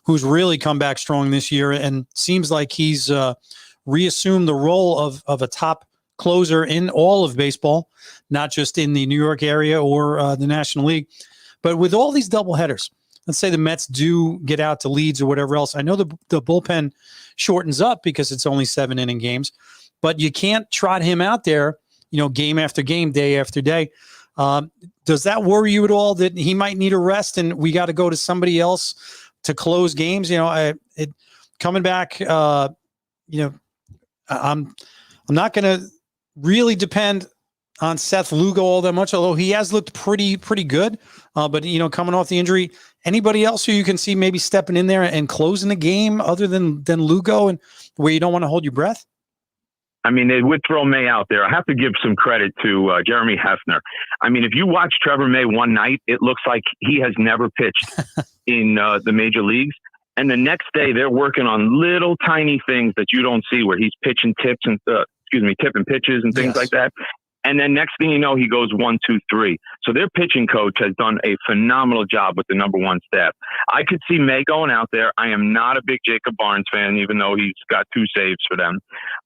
who's really come back strong this year and seems like he's reassumed the role of a top closer in all of baseball, not just in the New York area or the National League. But with all these doubleheaders, let's say the Mets do get out to Leeds or whatever else. I know the bullpen shortens up because it's only 7-inning games, but you can't trot him out there game after game, day after day. Does that worry you at all that he might need a rest and we got to go to somebody else to close games? Coming back, I'm not going to really depend on Seth Lugo all that much, although he has looked pretty good. But coming off the injury, anybody else who you can see maybe stepping in there and closing the game other than Lugo, and where you don't want to hold your breath? I mean, they would throw May out there. I have to give some credit to Jeremy Hefner. I mean, if you watch Trevor May one night, it looks like he has never pitched in the major leagues. And the next day, they're working on little tiny things that you don't see, where he's pitching tipping pitches and things like that. And then next thing you know, he goes 1, 2, 3. So their pitching coach has done a phenomenal job with the number one staff. I could see May going out there. I am not a big Jacob Barnes fan, even though he's got 2 saves for them.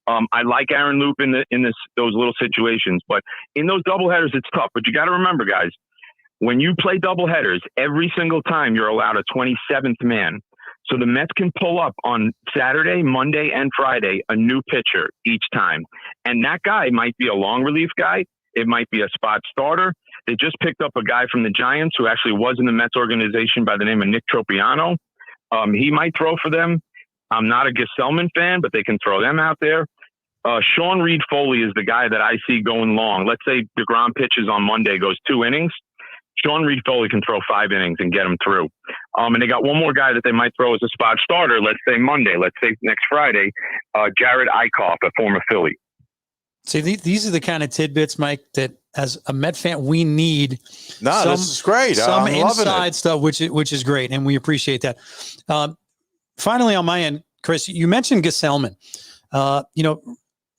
I like Aaron Loop in those little situations, but in those doubleheaders, it's tough. But you got to remember, guys, when you play doubleheaders, every single time you're allowed a 27th man. So the Mets can pull up on Saturday, Monday, and Friday a new pitcher each time. And that guy might be a long relief guy. It might be a spot starter. They just picked up a guy from the Giants who actually was in the Mets organization by the name of Nick Tropiano. He might throw for them. I'm not a Gesellman fan, but they can throw them out there. Sean Reed Foley is the guy that I see going long. Let's say DeGrom pitches on Monday, goes 2 innings. Sean Reed Foley can throw 5 innings and get them through. And they got one more guy that they might throw as a spot starter, let's say Monday, let's say next Friday, Jared Eichhoff, a former Philly. See, these are the kind of tidbits, Mike, that as a Met fan, we need. No, this is great. Some I'm inside stuff, which is great, and we appreciate that. Finally, on my end, Chris, you mentioned Gesellman. A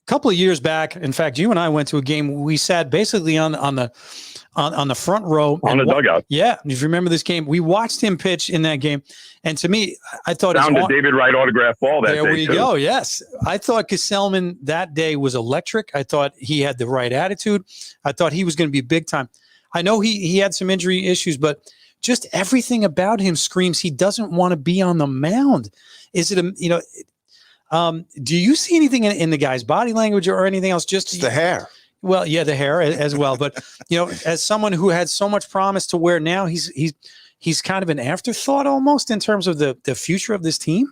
couple of years back, in fact, you and I went to a game. We sat basically on the front row on the dugout. Yeah, if you remember this game, we watched him pitch in that game, and to me, I thought found a David Wright autograph ball that day. There we go. Yes, I thought Gesellman that day was electric. I thought he had the right attitude. I thought he was going to be big time. I know he had some injury issues, but just everything about him screams he doesn't want to be on the mound. Is it do you see anything in the guy's body language or anything else? Just it's the hair. Well, yeah, the hair as well. But, as someone who had so much promise to where now he's kind of an afterthought almost in terms of the future of this team.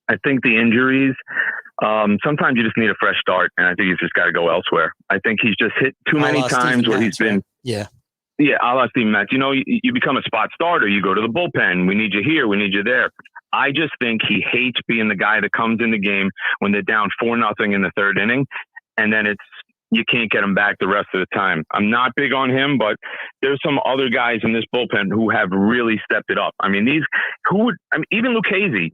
I think the injuries, sometimes you just need a fresh start, and I think he's just got to go elsewhere. I think he's just hit too many times where he's been. Yeah. Yeah, a la Steven Matz. You become a spot starter. You go to the bullpen. We need you here. We need you there. I just think he hates being the guy that comes in the game when they're down 4-0 in the 3rd inning, and then you can't get him back the rest of the time. I'm not big on him, but there's some other guys in this bullpen who have really stepped it up. I mean, even Lucchesi,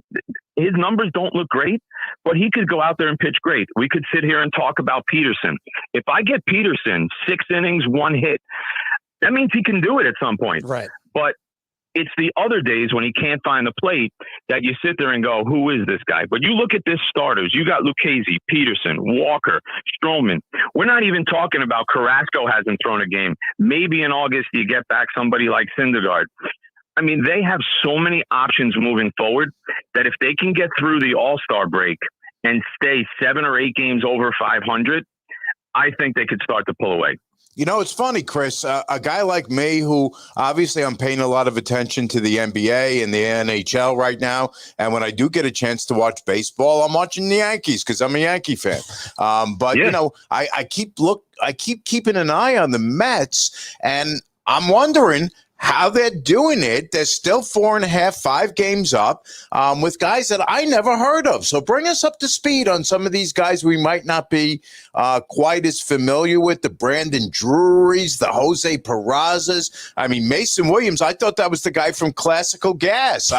his numbers don't look great, but he could go out there and pitch great. We could sit here and talk about Peterson. If I get Peterson 6 innings, 1 hit, that means he can do it at some point. Right. But it's the other days when he can't find the plate that you sit there and go, who is this guy? But you look at this starters. You got Lucchesi, Peterson, Walker, Stroman. We're not even talking about Carrasco hasn't thrown a game. Maybe in August you get back somebody like Syndergaard. I mean, they have so many options moving forward that if they can get through the All-Star break and stay 7 or 8 games over 500, I think they could start to pull away. It's funny, Chris, a guy like me who obviously I'm paying a lot of attention to the NBA and the NHL right now. And when I do get a chance to watch baseball, I'm watching the Yankees because I'm a Yankee fan. But I keep keeping an eye on the Mets, and I'm wondering how they're doing it. They're still 4.5, 5 games up with guys that I never heard of. So bring us up to speed on some of these guys we might not be quite as familiar with, the Brandon Drurys, the Jose Perazzas. I mean, Mason Williams, I thought that was the guy from Classical Gas.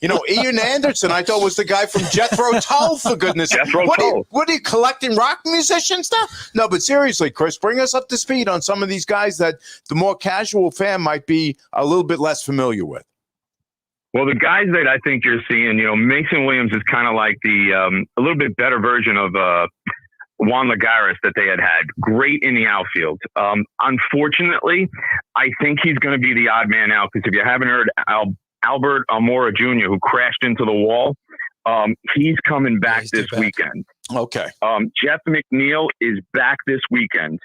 Ian Anderson, I thought was the guy from Jethro Tull, for goodness sake. What are you collecting rock musicians now? No, but seriously, Chris, bring us up to speed on some of these guys that the more casual fan might be a little bit less familiar with. Well, the guys that I think you're seeing, Mason Williams is kind of like the a little bit better version of Juan Lagares that they had. Great in the outfield. Unfortunately, I think he's going to be the odd man out because if you haven't heard Albert Almora Jr., who crashed into the wall, He's coming back He's this back. weekend. Okay. Jeff McNeil is back this weekend.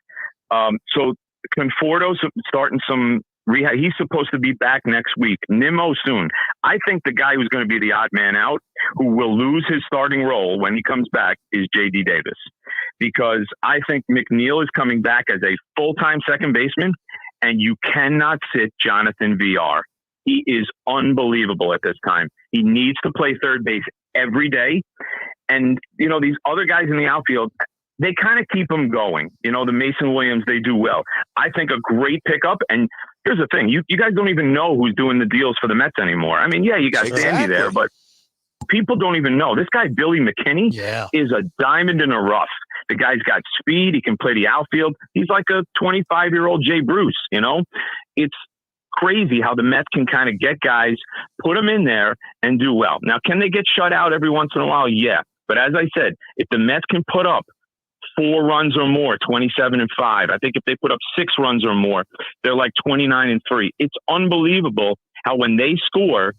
So Conforto's starting some rehab. He's supposed to be back next week. Nimmo soon. I think the guy who's going to be the odd man out, who will lose his starting role when he comes back, is J.D. Davis. Because I think McNeil is coming back as a full-time second baseman, and you cannot sit Jonathan VR. He is unbelievable at this time. He needs to play third base every day. And, these other guys in the outfield, they kind of keep him going. The Mason Williams, they do well. I think a great pickup. And here's the thing. You guys don't even know who's doing the deals for the Mets anymore. I mean, yeah, you got Sandy there, but people don't even know. This guy, Billy McKinney, is a diamond in the rough. The guy's got speed. He can play the outfield. He's like a 25-year-old Jay Bruce, It's crazy how the Mets can kind of get guys, put them in there, and do well. Now, can they get shut out every once in a while? Yeah. But as I said, if the Mets can put up 4 runs or more, 27-5. I think if they put up 6 runs or more, they're like 29-3. It's unbelievable how when they score,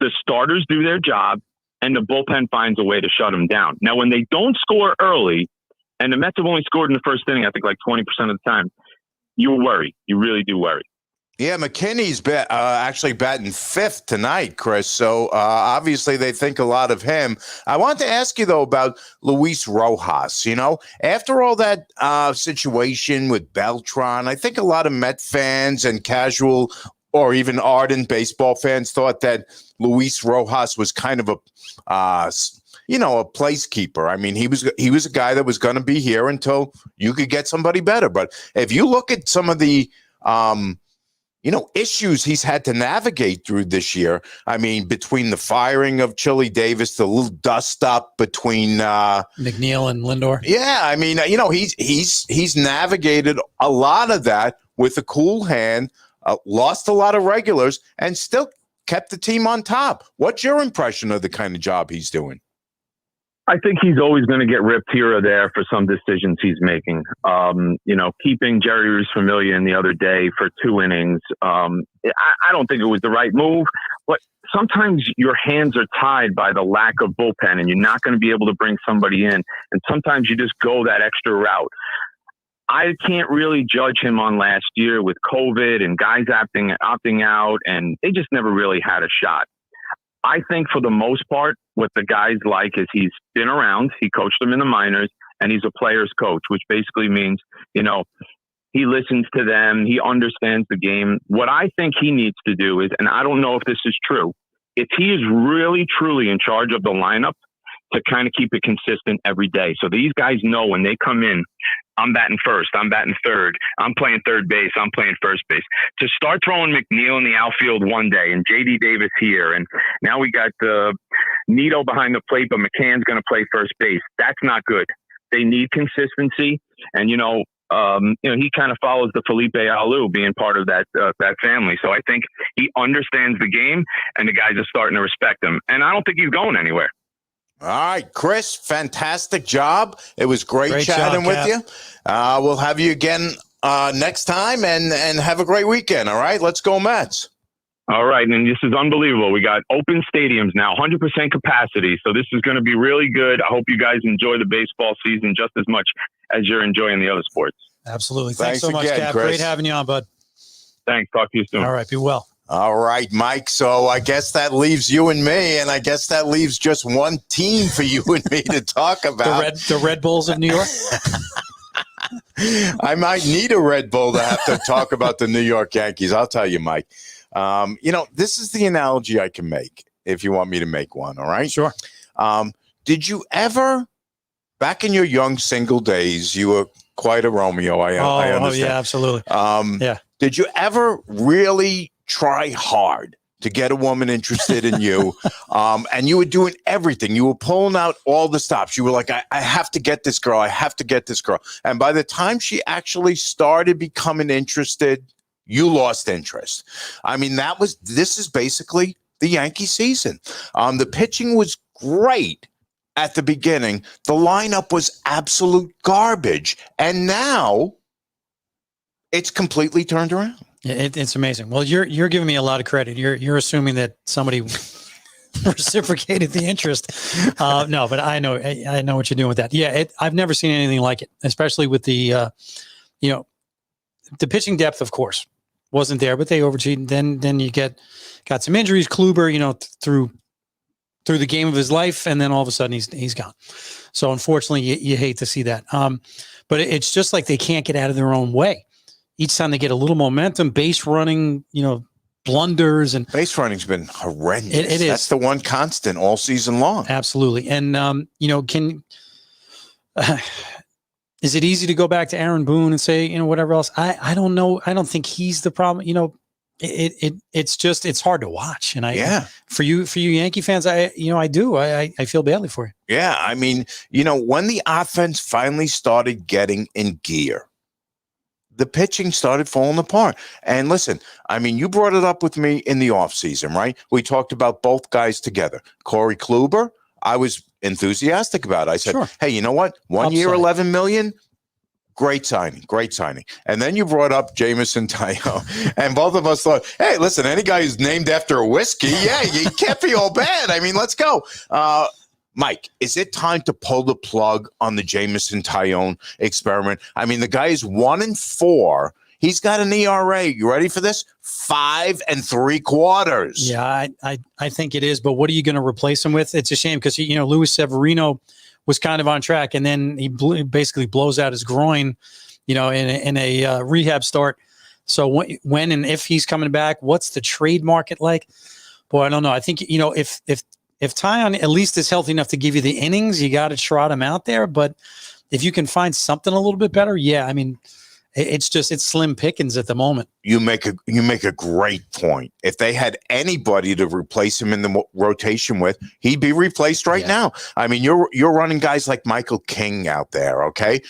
the starters do their job and the bullpen finds a way to shut them down. Now, when they don't score early, and the Mets have only scored in the first inning, I think like 20% of the time, you worry. You really do worry. Yeah, McKinney's actually batting 5th tonight, Chris. So obviously they think a lot of him. I want to ask you, though, about Luis Rojas. After all that situation with Beltran, I think a lot of Met fans and casual or even ardent baseball fans thought that Luis Rojas was kind of a placekeeper. I mean, he was a guy that was going to be here until you could get somebody better. But if you look at some of the issues he's had to navigate through this year. I mean, between the firing of Chili Davis, the little dust up between McNeil and Lindor. Yeah, I mean, he's navigated a lot of that with a cool hand, lost a lot of regulars, and still kept the team on top. What's your impression of the kind of job he's doing? I think he's always going to get ripped here or there for some decisions he's making. Keeping Jerry Rusfamilia in the other day for 2 innings, I don't think it was the right move. But sometimes your hands are tied by the lack of bullpen, and you're not going to be able to bring somebody in. And sometimes you just go that extra route. I can't really judge him on last year with COVID and guys opting out, and they just never really had a shot. I think for the most part, what the guys like is he's been around, he coached them in the minors, and he's a player's coach, which basically means, he listens to them, he understands the game. What I think he needs to do is, and I don't know if this is true, if he is really, truly in charge of the lineup, to kind of keep it consistent every day. So these guys know when they come in, I'm batting first, I'm batting third, I'm playing third base, I'm playing first base. To start throwing McNeil in the outfield one day and J.D. Davis here, and now we got Nito behind the plate, but McCann's going to play first base. That's not good. They need consistency, and he kind of follows the Felipe Alou being part of that family. So I think he understands the game, and the guys are starting to respect him. And I don't think he's going anywhere. All right, Chris, fantastic job. It was great chatting with you. We'll have you again next time, and have a great weekend, all right? Let's go Mets. All right, and this is unbelievable. We got open stadiums now, 100% capacity, so this is going to be really good. I hope you guys enjoy the baseball season just as much as you're enjoying the other sports. Absolutely. Thanks so much, again, Cap. Chris. Great having you on, bud. Thanks. Talk to you soon. All right, be well. All right, Mike. So I guess that leaves you and me, and I guess that leaves just one team for you and me to talk about. The Red Bulls of New York? I might need a Red Bull to have to talk about the New York Yankees. I'll tell you, Mike. This is the analogy I can make if you want me to make one, all right? Sure. Did you ever, back in your young single days, you were quite a Romeo, I understand. Oh, yeah, absolutely. Yeah. Did you ever really try hard to get a woman interested in you? And you were doing everything. You were pulling out all the stops. You were like, I have to get this girl. I have to get this girl. And by the time she actually started becoming interested, you lost interest. I mean, this is basically the Yankee season. The pitching was great at the beginning. The lineup was absolute garbage. And now it's completely turned around. Yeah, it's amazing. Well, you're giving me a lot of credit. You're assuming that somebody reciprocated the interest. No, but I know what you're doing with that. Yeah, I've never seen anything like it, especially with the, the pitching depth, of course, wasn't there, but they overachieved. Then you got some injuries. Kluber, through the game of his life, and then all of a sudden he's gone. So unfortunately, you hate to see that. But it's just like they can't get out of their own way. Each time they get a little momentum, base running, blunders, and base running's been horrendous. It is. That's the one constant all season long. Absolutely. And is it easy to go back to Aaron Boone and say, whatever else? I don't know. I don't think he's the problem. It's hard to watch. And for you Yankee fans, I do. I feel badly for you. Yeah. I mean, when the offense finally started getting in gear, the pitching started falling apart. And listen, I mean, you brought it up with me in the offseason, right? We talked about both guys together. Corey Kluber, I was enthusiastic about it. I said, hey, you know what? 1 year, $11 million. Great signing. And then you brought up Jameson Taillon, and both of us thought, hey, listen, any guy who's named after a whiskey, you can't be all bad. I mean, let's go. Mike, is it time to pull the plug on the Jameson Taillon experiment? I mean, the guy is 1-4. He's got an ERA. You ready for this? 5 3/4. Yeah, I think it is. But what are you going to replace him with? It's a shame because Luis Severino was kind of on track, and then he basically blows out his groin, in a rehab start. So when and if he's coming back, what's the trade market like? Boy, I don't know. I think if Taillon at least is healthy enough to give you the innings, you got to trot him out there. But if you can find something a little bit better, yeah, I mean, it's slim pickings at the moment. You make a great point. If they had anybody to replace him in the rotation with, he'd be replaced right now. I mean, you're running guys like Michael King out there, okay?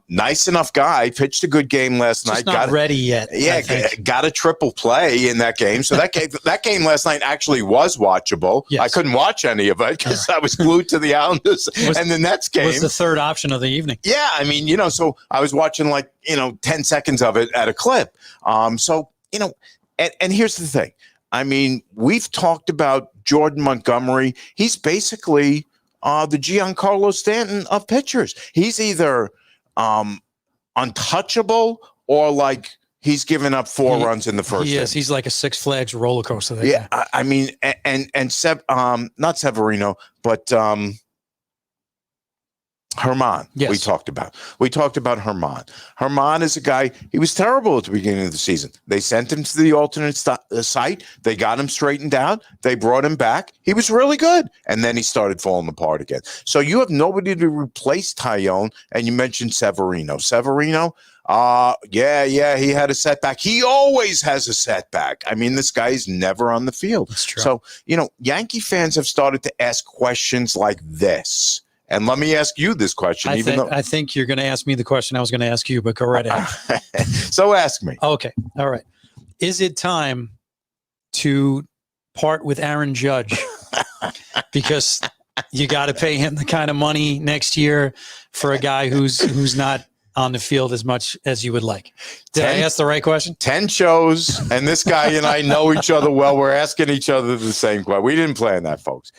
Nice enough guy, pitched a good game last night. Not ready yet. Yeah, got a triple play in that game. So that game last night actually was watchable. Yes. I couldn't watch any of it because I was glued to the Islanders and the Nets game. It was the third option of the evening. Yeah, I mean, so I was watching 10 seconds of it at a clip. And here's the thing. I mean, we've talked about Jordan Montgomery. He's basically the Giancarlo Stanton of pitchers. He's either untouchable or he's given up 4 runs in the first inning. He's like a Six Flags roller coaster. Yeah, I mean, not Severino, but Herman, yes. We talked about Herman. Herman is a guy, he was terrible at the beginning of the season. They sent him to the alternate site. They got him straightened out. They brought him back. He was really good. And then he started falling apart again. So you have nobody to replace Taillon. And you mentioned Severino. He had a setback. He always has a setback. I mean, this guy is never on the field. That's true. So, Yankee fans have started to ask questions like this. And let me ask you this question. I think you're going to ask me the question I was going to ask you, but go right ahead. So ask me. Okay. All right. Is it time to part with Aaron Judge? Because you got to pay him the kind of money next year for a guy who's not on the field as much as you would like. Did I ask the right question? 10 shows, and this guy and I know each other well. We're asking each other the same question. We didn't plan that, folks.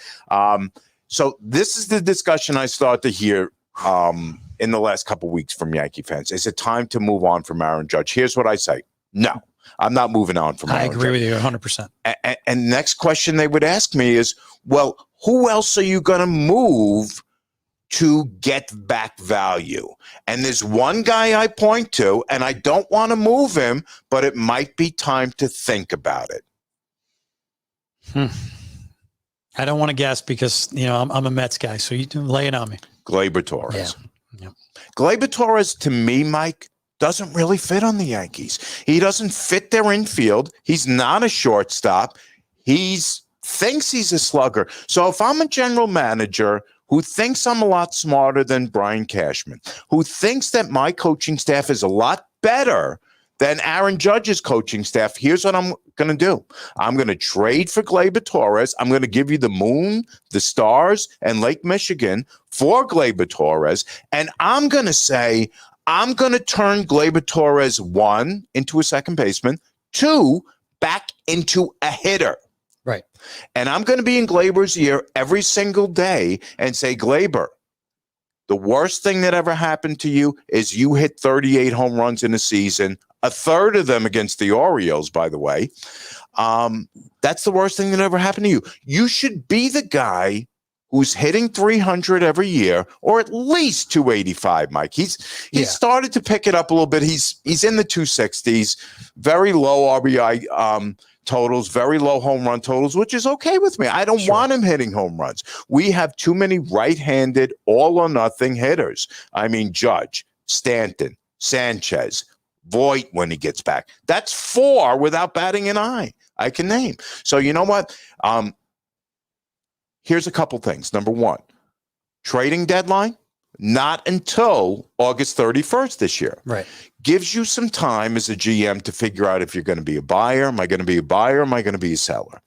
So this is the discussion I start to hear in the last couple of weeks from Yankee fans. Is it time to move on from Aaron Judge? Here's what I say. No, I'm not moving on from Aaron Judge. I agree with you 100%. And next question they would ask me is, well, who else are you going to move to get back value? And there's one guy I point to, and I don't want to move him, but it might be time to think about it. I don't want to guess because, I'm a Mets guy, so you can lay it on me. Gleyber Torres. Yeah. Gleyber Torres, to me, Mike, doesn't really fit on the Yankees. He doesn't fit their infield. He's not a shortstop. He thinks he's a slugger. So if I'm a general manager who thinks I'm a lot smarter than Brian Cashman, who thinks that my coaching staff is a lot better than Aaron Judge's coaching staff, here's what I'm going to do. I'm going to trade for Gleyber Torres. I'm going to give you the moon, the stars, and Lake Michigan for Gleyber Torres. And I'm going to say, I'm going to turn Gleyber Torres, 1, into a second baseman, 2, back into a hitter. Right. And I'm going to be in Glaber's ear every single day and say, Glaber, the worst thing that ever happened to you is you hit 38 home runs in a season, a third of them against the Orioles, by the way. That's the worst thing that ever happened to you. You should be the guy who's hitting 300 every year, or at least 285, Mike. He's started to pick it up a little bit. He's in the 260s, very low RBI totals, very low home run totals, which is okay with me. I don't want him hitting home runs. We have too many right-handed, all-or-nothing hitters. I mean, Judge, Stanton, Sanchez, Voit when he gets back. That's 4 without batting an eye I can name. So you know what? Here's a couple things. Number one, trading deadline, not until August 31st this year. Right. Gives you some time as a GM to figure out if you're going to be a buyer. Am I going to be a buyer? Am I going to be a seller?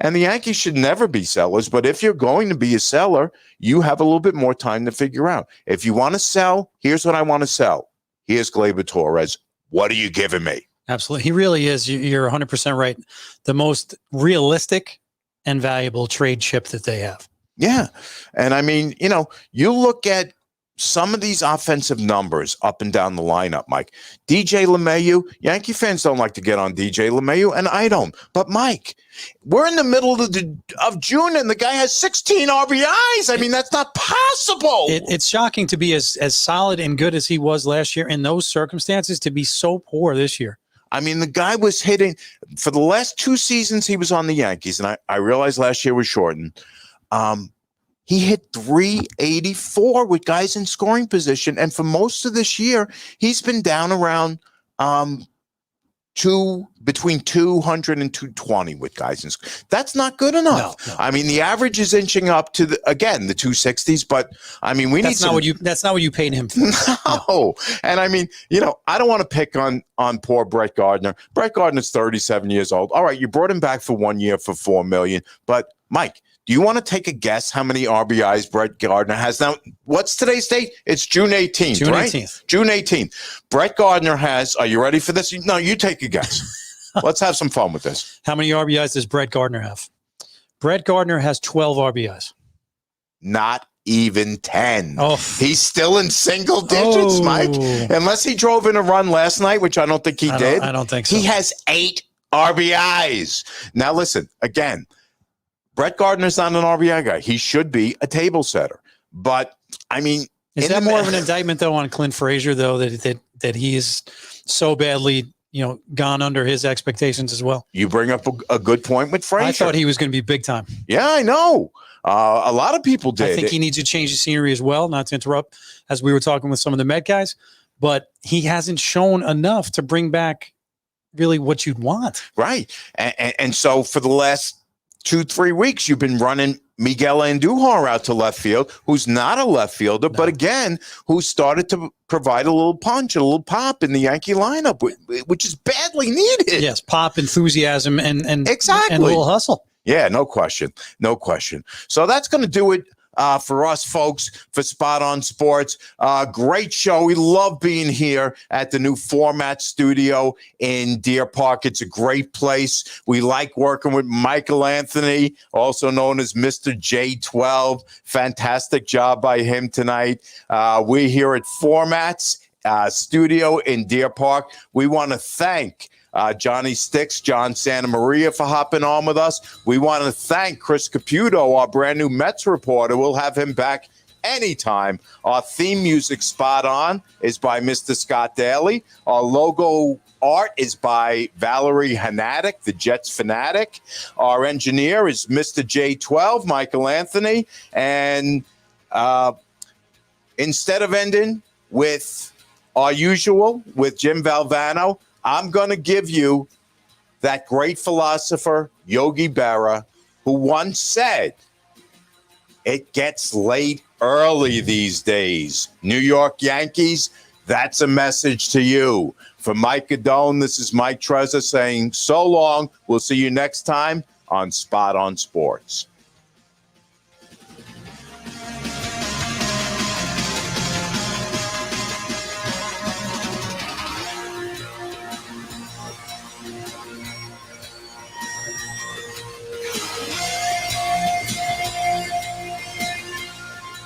And the Yankees should never be sellers, but if you're going to be a seller, you have a little bit more time to figure out. If you want to sell, here's what I want to sell. Here's Gleyber Torres. What are you giving me? Absolutely. He really is. You're 100% right. The most realistic and valuable trade chip that they have. Yeah. And I mean, you look at some of these offensive numbers up and down the lineup, Mike. DJ LeMahieu, Yankee fans don't like to get on DJ LeMahieu, and I don't. But, Mike, we're in the middle of June, and the guy has 16 RBIs. I mean, that's not possible. It's shocking to be as solid and good as he was last year in those circumstances, to be so poor this year. I mean, the guy was hitting – for the last 2 seasons he was on the Yankees, and I realized last year was shortened. He hit 384 with guys in scoring position. And for most of this year, he's been down around between 200 and 220 with guys in scoring. That's not good enough. No. I mean, the average is inching up to, the 260s. But, I mean, that's not what you paid him for. No. And, I mean, I don't want to pick on poor Brett Gardner. Brett Gardner's 37 years old. All right, you brought him back for 1 year for $4 million. But, Mike, do you want to take a guess how many RBIs Brett Gardner has? Now, what's today's date? It's June 18th, right? 18th. June 18th. Brett Gardner has, are you ready for this? No, you take a guess. Let's have some fun with this. How many RBIs does Brett Gardner have? Brett Gardner has 12 RBIs. Not even 10. Oh. He's still in single digits, Mike. Unless he drove in a run last night, which I don't think he did. I don't think so. He has 8 RBIs. Now, listen, again, Brett Gardner's not an RBI guy. He should be a table setter. But, I mean... Is that more of an indictment, though, on Clint Frazier, though, that he is so badly, gone under his expectations as well? You bring up a good point with Frazier. I thought he was going to be big time. Yeah, I know. A lot of people did. I think he needs to change the scenery as well, not to interrupt, as we were talking with some of the Met guys. But he hasn't shown enough to bring back really what you'd want. Right. And so for the last 2-3 weeks, you've been running Miguel Andujar out to left field, who's not a left fielder, but again, who started to provide a little punch, a little pop in the Yankee lineup, which is badly needed. Yes, pop, enthusiasm, and exactly. And a little hustle. Yeah, no question. No question. So that's going to do it for us, folks, for Spot on Sports. Great show. We love being here at the new Format Studio in Deer Park. It's a great place. We like working with Michael Anthony, also known as Mr. J12. Fantastic job by him tonight. We're here at Formats Studio in Deer Park. We want to thank Johnny Sticks, John Santamaria for hopping on with us. We want to thank Chris Caputo, our brand new Mets reporter. We'll have him back anytime. Our theme music, Spot On, is by Mr. Scott Daly. Our logo art is by Valerie Hanatic, the Jets fanatic. Our engineer is Mr. J12, Michael Anthony. And instead of ending with our usual, with Jim Valvano, I'm going to give you that great philosopher, Yogi Berra, who once said, it gets late early these days. New York Yankees, that's a message to you. For Mike Guidone, this is Mike Trezza saying so long. We'll see you next time on Spot on Sports.